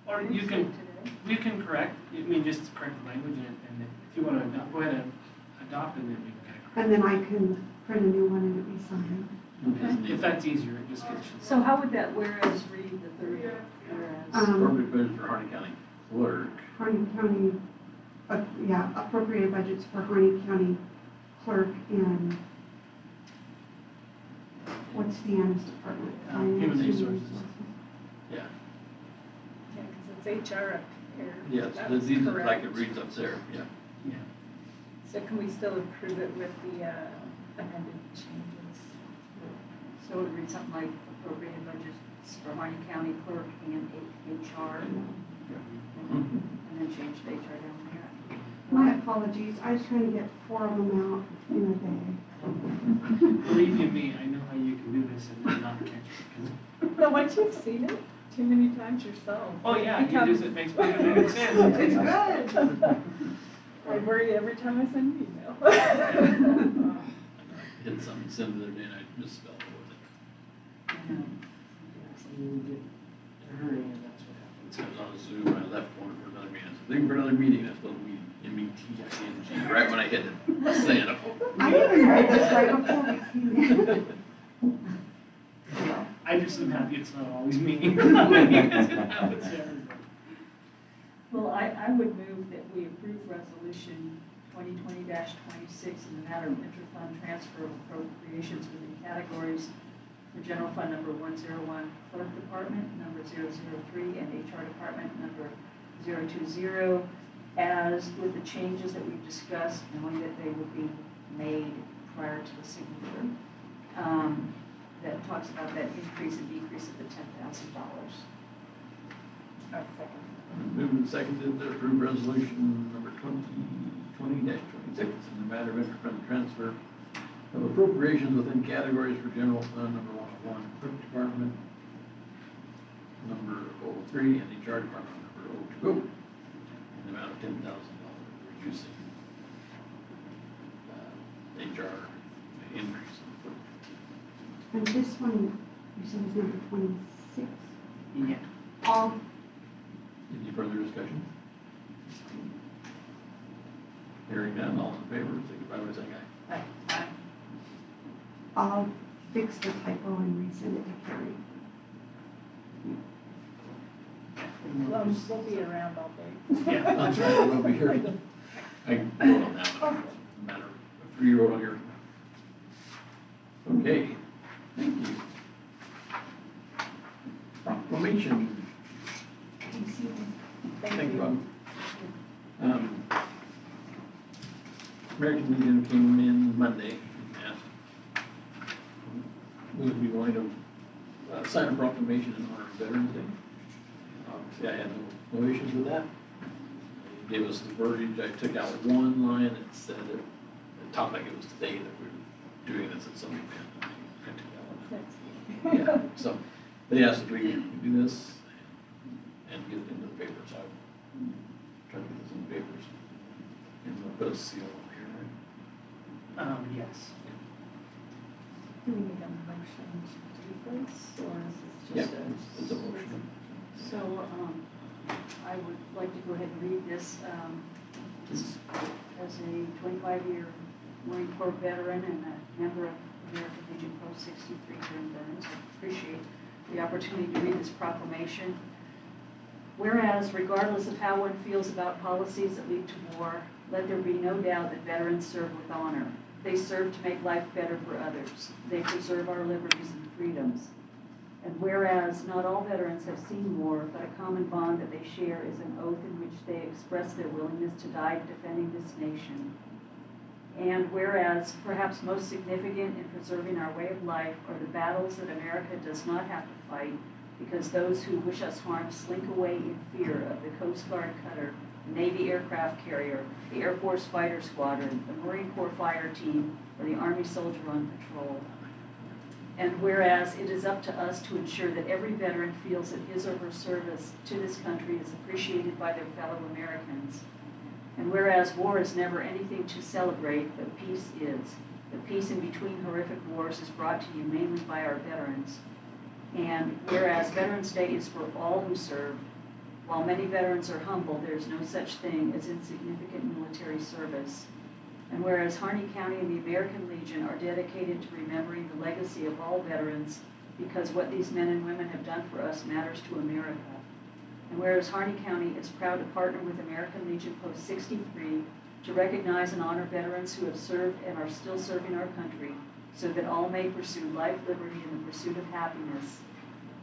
you Or can. you fix can, it today. we can correct, I mean, just correct the language and if you want to go ahead and adopt it, then we can kind of and then I can print a new one and it'll be signed. correct. If that's easier, it just gets. So how would that whereas read, the third whereas? Appropriate budget for Harney County clerk. Harney County, yeah, appropriated budgets for Harney County clerk and what's Deanna's department? Human Finance, resources. Yeah. Yeah, because it's HR up here. Yes, That the was these are like correct. it reads up there, yeah. Yeah. So can we still approve it with the amended changes? So it would read something like appropriated budgets for Harney County clerk and HR. Mhm. And then change the HR down here. My apologies, I was trying to get 4 of them out in a day. Believe you me, I know how you can do this and not catch it. But once you've seen it too many times yourself. Oh, yeah, you becomes- just, it makes perfect sense. It's good. I worry every time I send an email. Hit something, send it there, and I misspelled it with it. So you get in a hurry and that's what happens. I was on Zoom, I left one for another meeting, I said, leaving for another meeting, I spelled meeting, M-E-T-I-N-G, right when I hit it, saying it. I even read this right before we came in. I just am happy it's not always me. Because it happens to everybody. Well, I would move that we approve resolution 2020-26 in the matter of interfund transfer of appropriations within categories for general fund number 101, clerk department number 003, and HR department number 020, as with the changes that we've discussed, knowing that they would be made prior to the signature. That talks about that increase and decrease of the $10,000. Moved and seconded to approve resolution number 2020-26 in the matter of interfund transfer of appropriations within categories for general fund number 101, clerk department number 03, and HR department number 020, in the amount of $10,000, reducing HR increase. And this one, you said is number 26. Yeah. All, Any further discussion? Hearing none, all in favor, signify by saying aye. Aye. I'll fix the typo and resend it to Carrie. We'll be around all day. Yeah. That's right, we'll be here. I can vote on that one, matter of 3-year-old here. Okay, thank you. Monday, and we would be willing to sign a proclamation in honor of Veterans Day. Obviously, I had no issues with that. He gave us the verbiage. I took out one line that said it talked like it was today that we were doing this at some event. I took that one out. Yeah, so they asked if we could do this and get it into the paper, so I tried to get this in the papers. And we'll put a seal on here, right? Yes. Do we need a motion to do this, or is this just a? It's a motion. So, I would like to go ahead and read this, just as a 25-year Marine Corps veteran and a member of American Legion Post 63 here in Burns. I appreciate the opportunity to read this proclamation. Whereas, regardless of how one feels about policies that lead to war, let there be no doubt that veterans serve with honor. They serve to make life better for others. They preserve our liberties and freedoms. And whereas not all veterans have seen war, but a common bond that they share is an oath in which they express their willingness to die defending this nation. And whereas perhaps most significant in preserving our way of life are the battles that America does not have to fight, because those who wish us harm slink away in fear of the Coast Guard cutter, the Navy aircraft carrier, the Air Force fighter squadron, the Marine Corps fire team, or the Army soldier on patrol. And whereas it is up to us to ensure that every veteran feels that his or her service to this country is appreciated by their fellow Americans. And whereas war is never anything to celebrate, but peace is. The peace in between horrific wars is brought to you mainly by our veterans. And whereas Veterans Day is for all who serve, while many veterans are humble, there is no such thing as insignificant military service. And whereas Harney County and the American Legion are dedicated to remembering the legacy of all veterans, because what these men and women have done for us matters to America. And whereas Harney County is proud to partner with American Legion Post 63 to recognize and honor veterans who have served and are still serving our country, so that all may pursue life, liberty, and the pursuit of happiness.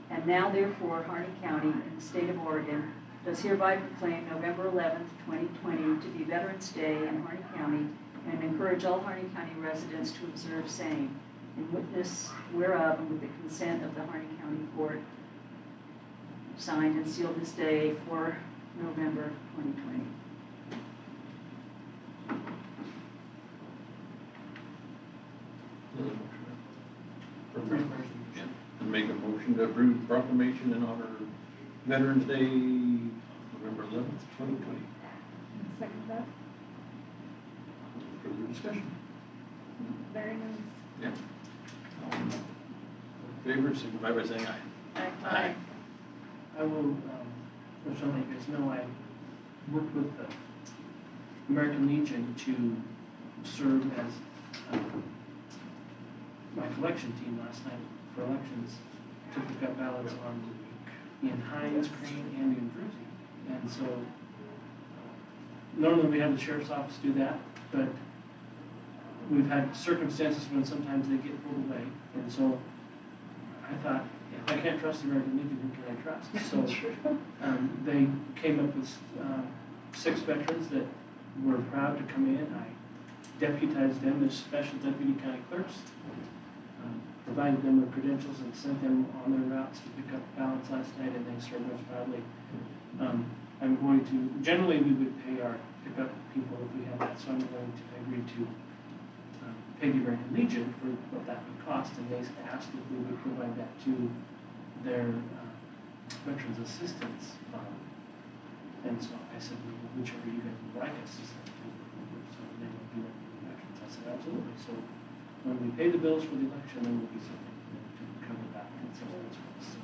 And now, therefore, Harney County in the state of Oregon does hereby proclaim November 11th, 2020 to be Veterans Day in Harney County, and encourage all Harney County residents to observe same, in witness whereof and with the consent of the Harney County Court, signed and sealed this day for November 2020. Yeah, and make a motion to approve proclamation in honor of Veterans Day, November 11th, 2020. Second that. Further discussion? Very nice. Yeah. All in favor, signify by saying aye. Aye. I will, just want to let you guys know, I worked with the American Legion to serve as my collection team last night for elections to pick up ballots in Hines, Crane, and New Jersey. And so normally we have the sheriff's office do that, but we've had circumstances when sometimes they get pulled away. And so I thought, if I can't trust the American Legion, who can I trust? So they came up with 6 veterans that were proud to come in. I deputized them as special deputy county clerks, provided them with credentials and sent them on their routes to pick up ballots last night, and they served us proudly. I'm going to, generally we would pay our pickup people if we had that, so I'm going to agree to pay the American Legion for what that would cost, and they asked if we would provide that to their Veterans Assistance Fund. And so I said, whichever you guys would like us to send to, so they would be like veterans. I said, absolutely. So when we pay the bills for the election, then we'll be something to cover that concerns for us. So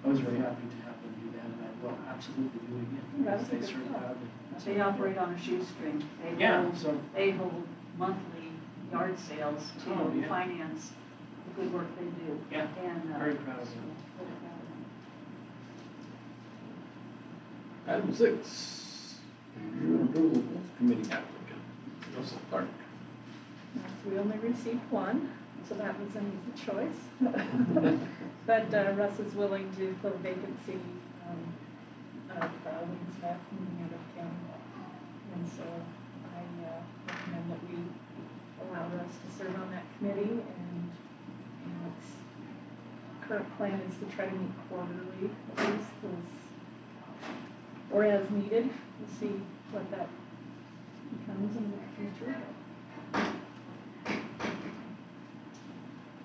I was very happy to have them do that, and I will absolutely do it again. That's They a good serve job. proudly. They operate on a shoestring. They hold monthly yard sales to finance the good work they do. Yeah, And, very proud of them. very proud of them. Item 6, review and approval of committee applicant, Russell Clark. We only received one, so that was an easy choice. But Russ is willing to fill a vacancy of Wayne Smith moving out of county. And so I recommend that we allow Russ committee, and it's, current plan is to try to meet quarterly at least, or as needed. We'll see what that becomes in the future.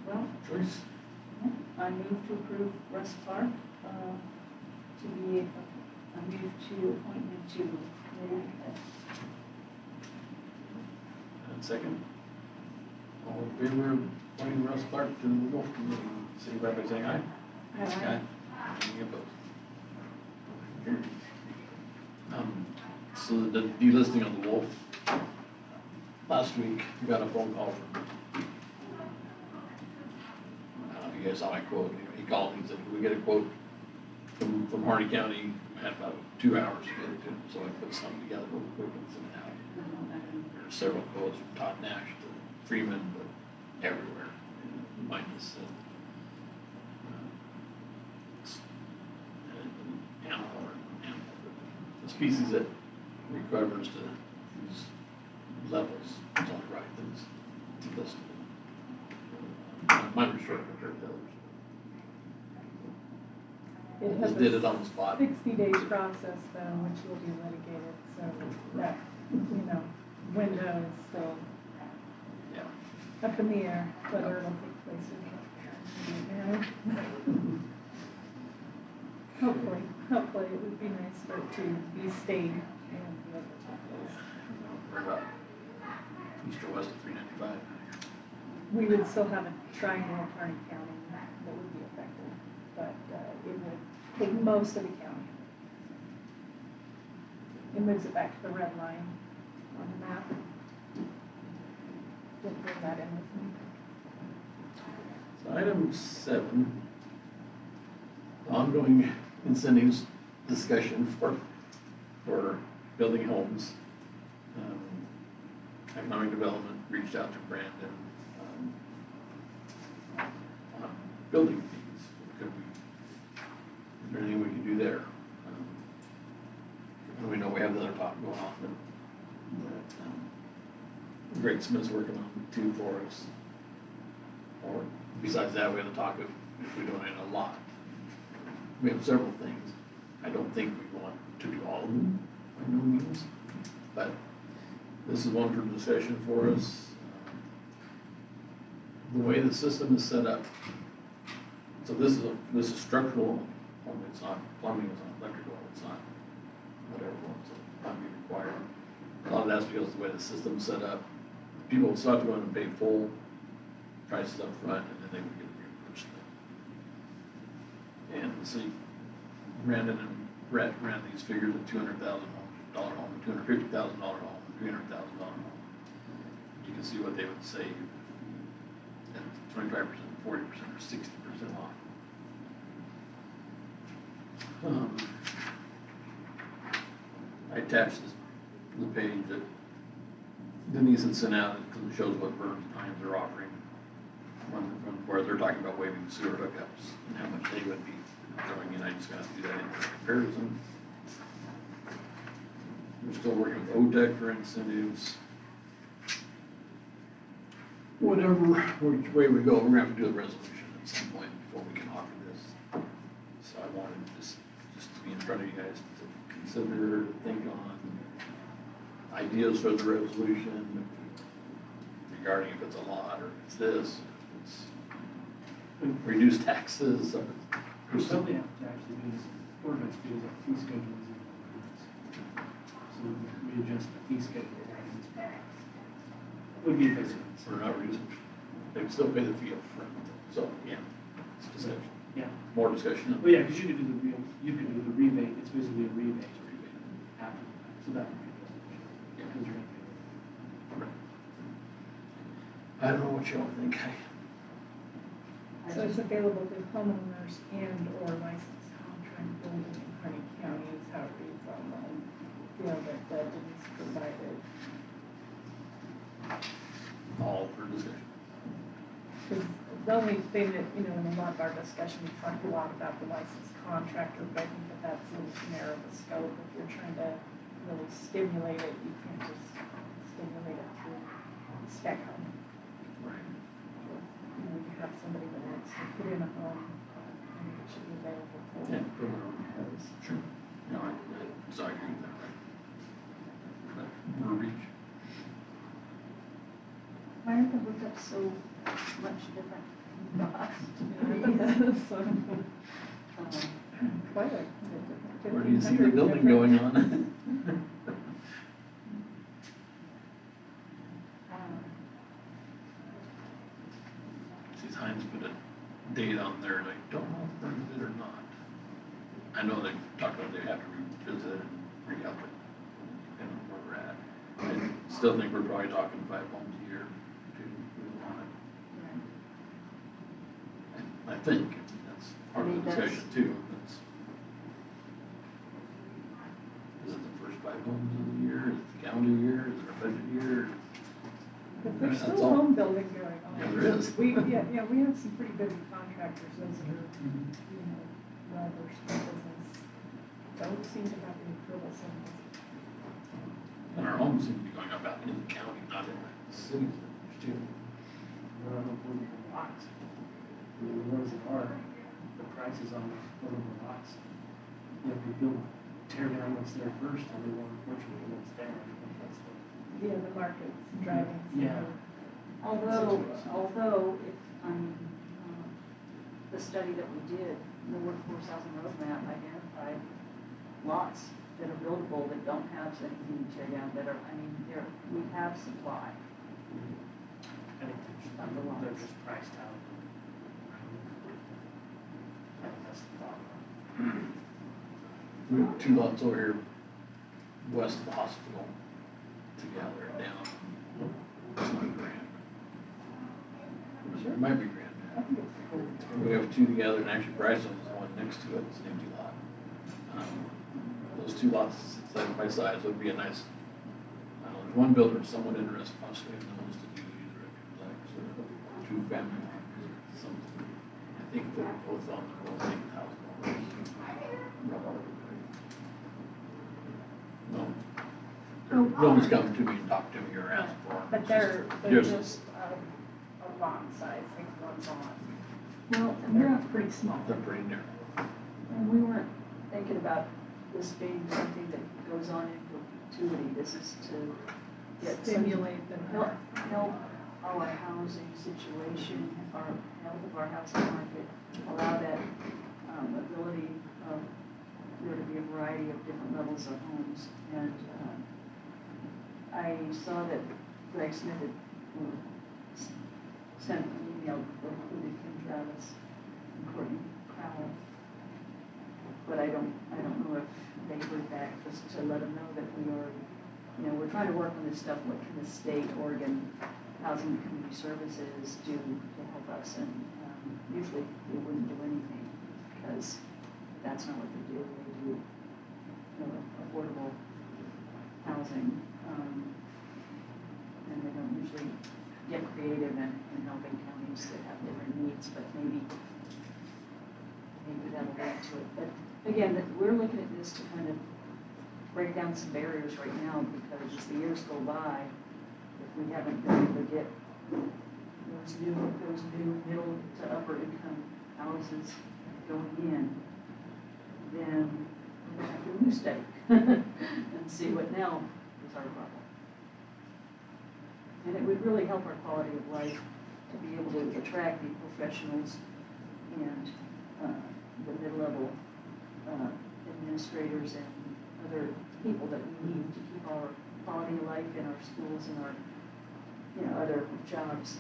Well, Joyce? I move to approve Russ Clark, to be, I move to appointment to committee. And second? All in favor of appointing Russ Clark to the Wolf Committee, signify by saying aye. Aye. Any opposed? So the delisting of the Wolf, last week, we got a phone call from, I don't know if you guys saw my quote, he called me and said, "Can we get a quote from Harney County?" I had about 2 hours to get it to him, so I put something together real quick and sent it out. There are several quotes from Todd Nash to Freeman, but everywhere, minus animal, the species that recovers to these levels, it's only right that it's listed. Mine was short compared to others. It has Just did it on the spot. 60-day process though, which will be litigated, so that, window is still Yeah. up in the air, whether it'll take place or not. Hopefully, it would be nice for it to be stayed and be able to take place. We're about east or west of 395. We would still have a triangle of Harney County that would be affected, but it would take most of the county. It moves it back to the red line on the map. Didn't bring that in with me. So item 7, ongoing incentives discussion for building homes. Economic Development reached out to Brandon on building fees. Is there anything we can do there? And we know we have the other talk going on, but Greg Smith's working on 2 for us. Or besides that, we have the talk of if we donate a lot. We have several things. I don't think we want to do all of them, by no means, but this is one for discussion for us. The way the system is set up, so this is structural, it's not plumbing, it's not electrical, it's not whatever, it's not be required. A lot of that's because of the way the system's set up. People still have to go in and pay full prices up front, and then they would get reimbursed. And see, Brandon and Brett ran these figures at $200,000 home, $250,000 home, $300,000 home. You can see what they would save at 25%, 40%, or 60% off. I attached the page that Denise had sent out because it shows what Burns and Hines are offering, where they're talking about waiving sewer hookups and how much they would be throwing in. I just got to do that in comparison. We're still working with OTEC for incentives. Whatever, which way we go, we're gonna have to do a resolution at some point before we can offer this. So I wanted just to be in front of you guys to consider, think on ideas for the resolution regarding if it's a lot or if it's this, if it's reduce taxes or. We probably have to actually do this ordinance because our fee schedule is in the ordinance. So we adjust the fee schedule. Would be fixing. We're not reducing, they can still pay the fee up front. So, yeah, it's discussion. Yeah. More discussion. Well, yeah, because you could do the rebate, it's basically a rebate after the fact, so that would be a resolution. Yeah. Because you're gonna pay. I don't know what y'all think. So it's available to homeowners and or licensed contract building in Harney County is how it reads on the deal that Denise provided. All for discussion. Because the only thing that, in a lot of our discussion, we talked a lot about the licensed contractor, but I think that that's a little too narrow of a scope. If you're trying to really stimulate it, you can't just stimulate it through spec home. Right. somebody that wants to put in a home, I think it should be available for Yeah, them. put it on. Because Sure. No, so I agree with that, right? But verbiage. Why are the hookups so much different cost? So, quite a bit different. Where do you see the 1,500 building different. going on? See, Heinz put a date on there, and I don't know if they're good or not. I know they've talked about they have to revisit it and re-up it, depending on where we're at. I still think we're probably talking 5 homes a year to move on it. I think, that's part of the discussion too. That's, is it the first 5 homes of the year, is it the calendar year, is it our budget year? But there's That's still all. home building going on. Yeah, there is. Yeah, we have some pretty busy contractors, those that are, you know, well versed in business. Don't seem to have any trouble selling this. And our homes seem to be going up out in the county, not in the cities, too. There are no buildable lots. I mean, those that are, the prices on the buildable lots. You have to build, tear down what's there first, and then unfortunately what's there. That's the- Yeah, the market's driving. some Yeah. of the- Although, if, the study that we did, the workforce housing roadmap identified lots that are buildable that don't have anything to tear down, that are, we have supply. I think they're just priced out. I think that's the problem. We have 2 lots over here west of the hospital together down. It's not grand. It might be grand. I think it's cool. We have 2 together, and actually Bryce owns the one next to it, it's an empty lot. Those 2 lots side by side, so it'd be a nice, there's one builder somewhat interested possibly in those to do either a duplex or a 2-family house or something. I think they're both on the roll $8,000. No. Nobody's come to me and talked to me or asked for them. But they're Yes. just a lot size, like one's a lot. Well, And they're pretty small. They're pretty narrow. And we weren't thinking about this being something that goes on in perpetuity. This is to get some, Stimulate them. help our housing situation, our health of our housing market, allow that ability of there to be a variety of different levels of homes. And I saw that Greg Smith had sent an email that included Kim Travis and Courtney Crowell. But I don't know if they heard back, just to let them know that we are, we're trying to work on this stuff. What can the state, Oregon Housing and Community Services do to help us? And usually they wouldn't do anything because that's not what they do. They do affordable housing, and they don't usually get creative in helping counties that have different needs, but maybe that'll add to it. But again, we're looking at this to kind of break down some barriers right now, because as the years go by, if we haven't been able to get those new middle to upper income houses going in, then we're gonna have to do a new study and see what now is our problem. And it would really help our quality of life to be able to attract the professionals and the mid-level administrators and other people that we need to keep our quality of life in our schools and our, other jobs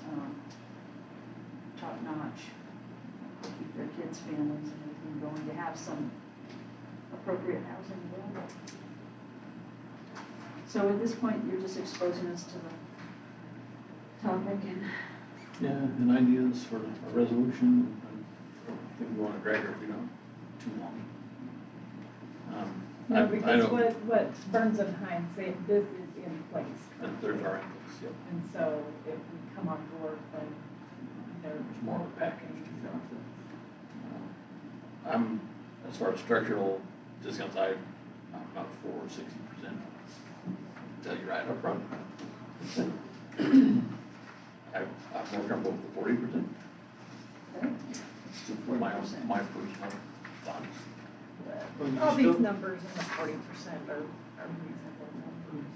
top-notch, keep their kids' families and everything going, to have some appropriate housing available. So at this point, you're just exposing us to the topic and. Yeah, and ideas for a resolution. I think we want to drag it, too long. No, I because don't, what Burns and Hines say, this is in place. there's our inputs, yep. And so if we come on board, then there's There's more of a package to So, I'm, as far as structural discounts, I'm not for 60%. Tell you right up front. I'm more comfortable with the 40%. my personal thoughts. Well, you All these still- numbers in the 40% are reasonable numbers.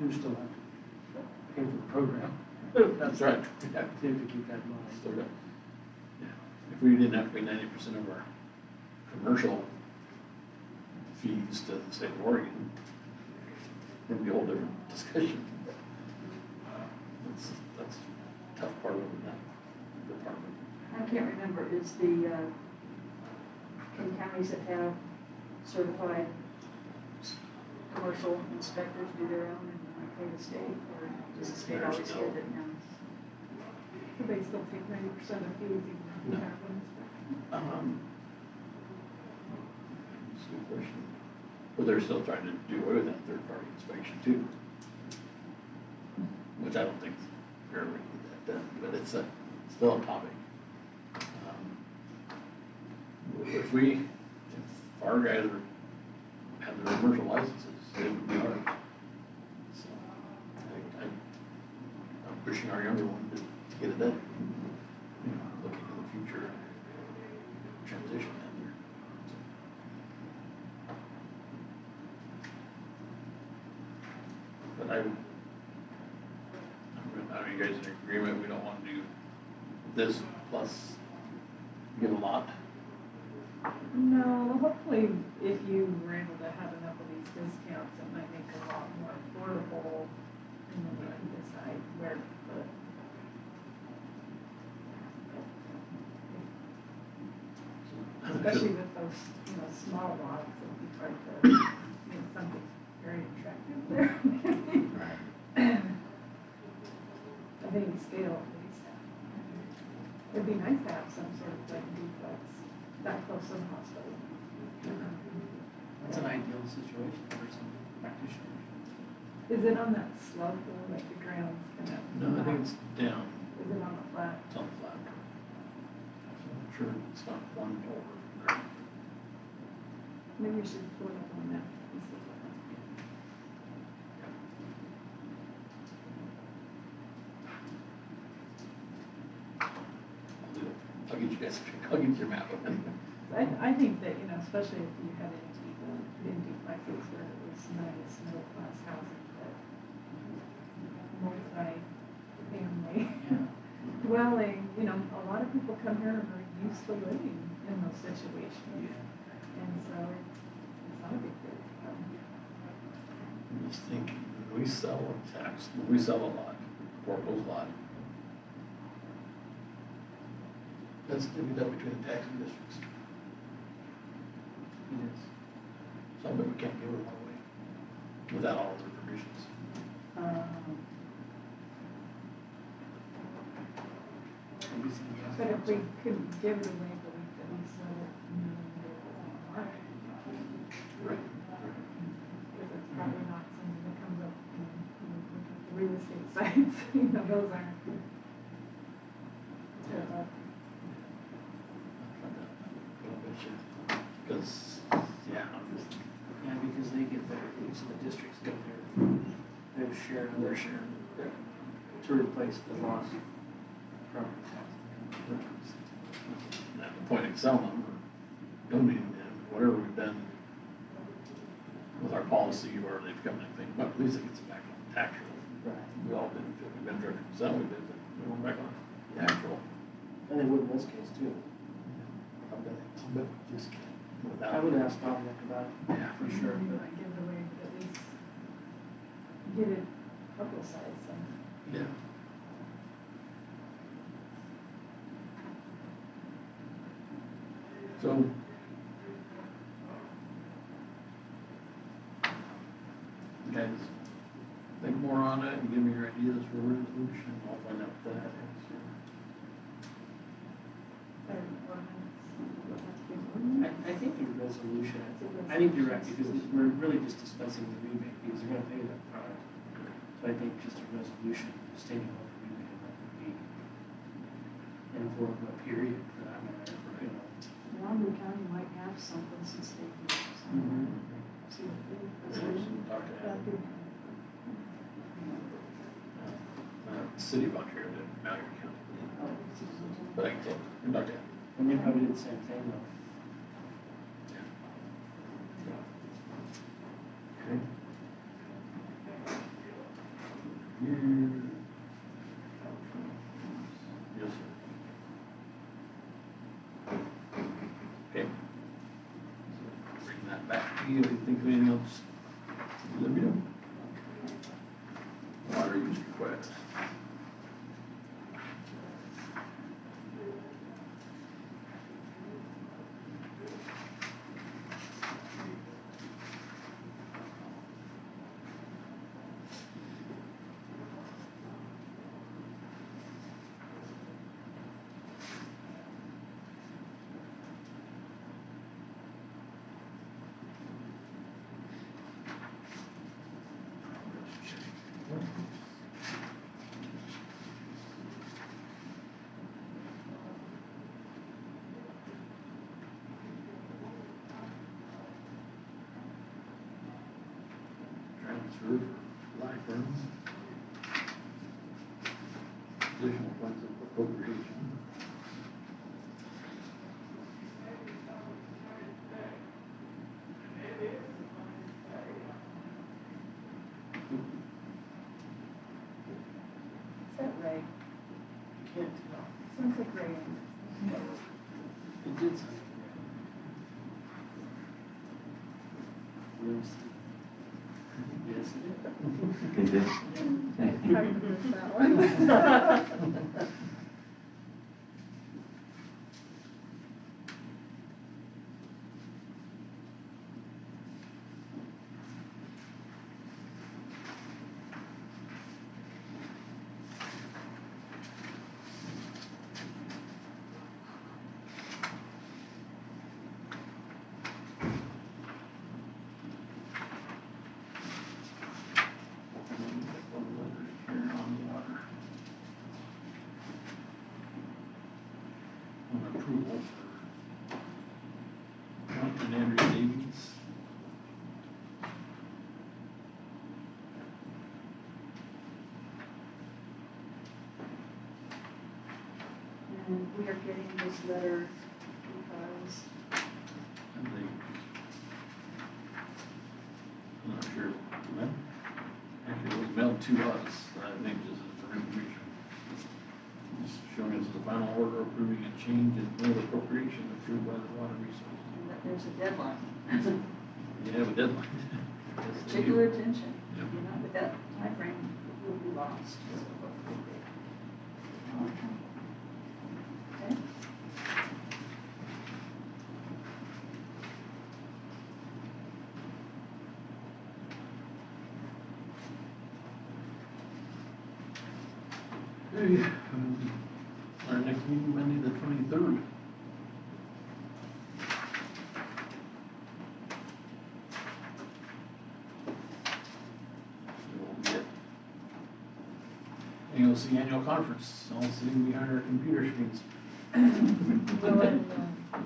You still have to pay for the program. That's right. Yeah. You have to keep that in mind. Still got- yeah. If we didn't have to pay 90% of our commercial fees to the state of Oregon, it'd be a whole different discussion. That's a tough part of that department. I can't remember, is the, in counties that have certified commercial inspectors do their own and pay the state, or does the state always get it now? Do they still take 90% of fees even if you No. have one inspection? That's a good question. But they're still trying to do away with that third-party inspection too. Which I don't think is fair to get that done, but it's still a topic. If our guys have their commercial licenses, it would be hard. So, I'm pushing our younger one to get it done. You know, looking to the future transition out there. But I know you guys in agreement, we don't want to do this plus give a lot. No, hopefully if you were able to have enough of these discounts, it might make it a lot more affordable, and then you can decide where to put. Especially with those, small lots, it'd be hard to make something very attractive there. I think scale at least. It'd be nice to have some sort of like duplex that close to the hospital. That's an ideal situation for some practitioners. Is it on that slope or like the ground's kind of? No, I think it's down. Is it on the flat? It's on flat. So I'm sure it's not one over from there. Maybe we should pull it up on that. I'll get you guys, I'll get your map. I think that, especially if you had any people in duplexes where it was nice middle class housing, that multi-family dwelling, a lot of people come here and are used to living in those situations. And so it's not a big deal. Just think, when we sell a tax, when we sell a lot, foreclosed lot, that's divvied up between the taxing districts. Yes. Some of it we can't give it all away without all of their permissions. But if we couldn't give it away, but we could at least sell it and then get it on the market. Right. Because it's probably not something that comes up, with the real estate sites, those aren't. Because, yeah, I'm just, Yeah, because they get their, each of the districts get their share of their share to replace the lost property tax. at the point of selling them or donating them, whatever we've done with our policy or they've come and think, but at least it gets it back on the tax roll. Right. We all benefit, we've been trying to sell, we've been, we went back on the tax roll. And they would in this case too. I'll bet we just can't without. I would ask Dominic about it. Yeah, for sure. We might give it away, but at least get it publicized, so. Yeah. So. Guys, think more on it and give me your ideas for a resolution, I'll find out what that is. I think the resolution, I think you're right, because we're really just discussing the rebate, because they're gonna pay that product. So I think just a resolution stating what the rebate amount would be. And for what period, for that matter, Longer County might have something since they do something. See what they Talk to Adam. City of Ontario, Malheur County. but I can tell you about that. And you probably did the same thing though. Okay. Here. Yes, sir. Okay. So bring that back to you. If you think of anything else, let me know. Water use request. Transfer for life earnings. Additional funds of appropriation. Is that right? Can't tell. Sounds like rain. It did sound like yes, it did. It did. I missed that one. On approval for Mountain Andrew Davies. And we are getting this letter because And they, I'm not sure, when, actually it was mailed to us, I think this is for information. Just showing us the final order approving a change in road appropriation approved by the Water Resources. that there's a deadline. You have a deadline. Yes, they do. Particular attention. Yep. If you're not with that timeframe, it will be lost. Okay. Okay, our next meeting Monday the 23rd. We'll be at AOC annual conference, all sitting behind our computer screens Well, and,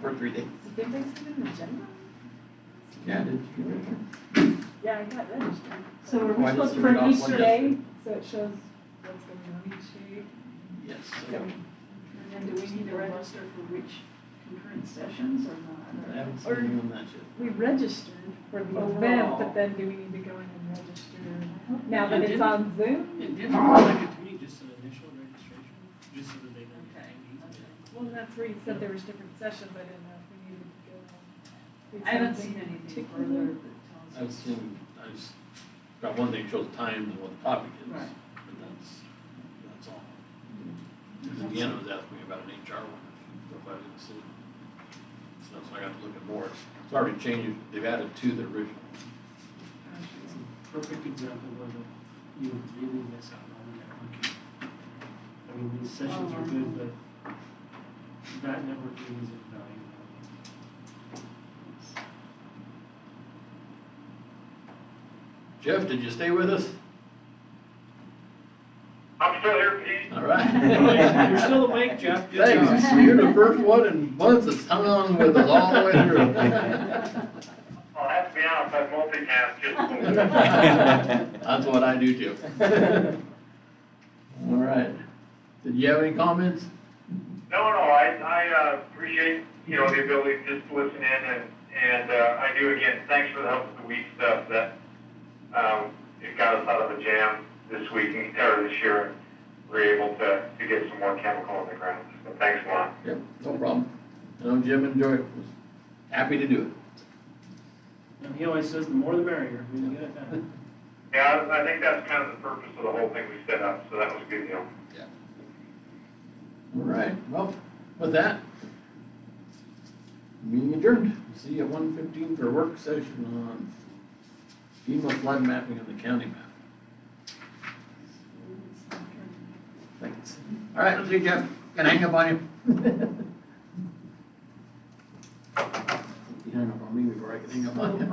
for 3 days. I think they said in the agenda? Yeah, did you get it? Yeah, I got registered. So are Why we does supposed it to read For off each one day, so it shows what's going on each day. Yes. So, And then do we need to register for which concurrent sessions or not? I haven't Or- seen you on that yet. we registered for the Overall. event, but then do we need to go in and register now that it's on Zoom? It didn't look like it to me, just an initial registration, just so that they know. Okay. Well, that's where you said there was different sessions, I didn't know if we needed to go. Do I haven't something seen anything particular. further that tells us. I've seen, I just got one thing, shows time and what the topic is, Right. but that's all. Because Deanna was asking me about an HR one, if I didn't see it. So that's why I got to look at more. It's already changed, they've added to the original. Perfect example where you would really miss out on networking. I mean, these sessions are good, but that networking is invaluable. Jeff, did you stay with us? I'm still here, Pete. All right. You're still awake, Jeff. Good job. Thanks. You're the first one in months that's hung on with us all the way through. I'll have to be honest, I multitask just a little bit. That's what I do too. All right. Did you have any comments? I appreciate, the ability to just listen in and I do, again, thanks for the help with the weed stuff that, it got us out of the jam this week, or this year. We're able to get some more chemical in the ground, so thanks a lot. Yep, no problem. I know Jim enjoyed it, was happy to do it. And he always says the more the merrier, we can get it done. Yeah, I think that's kind of the purpose of the whole thing we set up, so that was a good deal. All right, well, with that, meeting adjourned. See you at 1:15 for a work session on FEMA flood mapping of the county map. Thanks. All right, let's see, Jeff. Can I hang up on you? You hang up on me before I can hang up on you.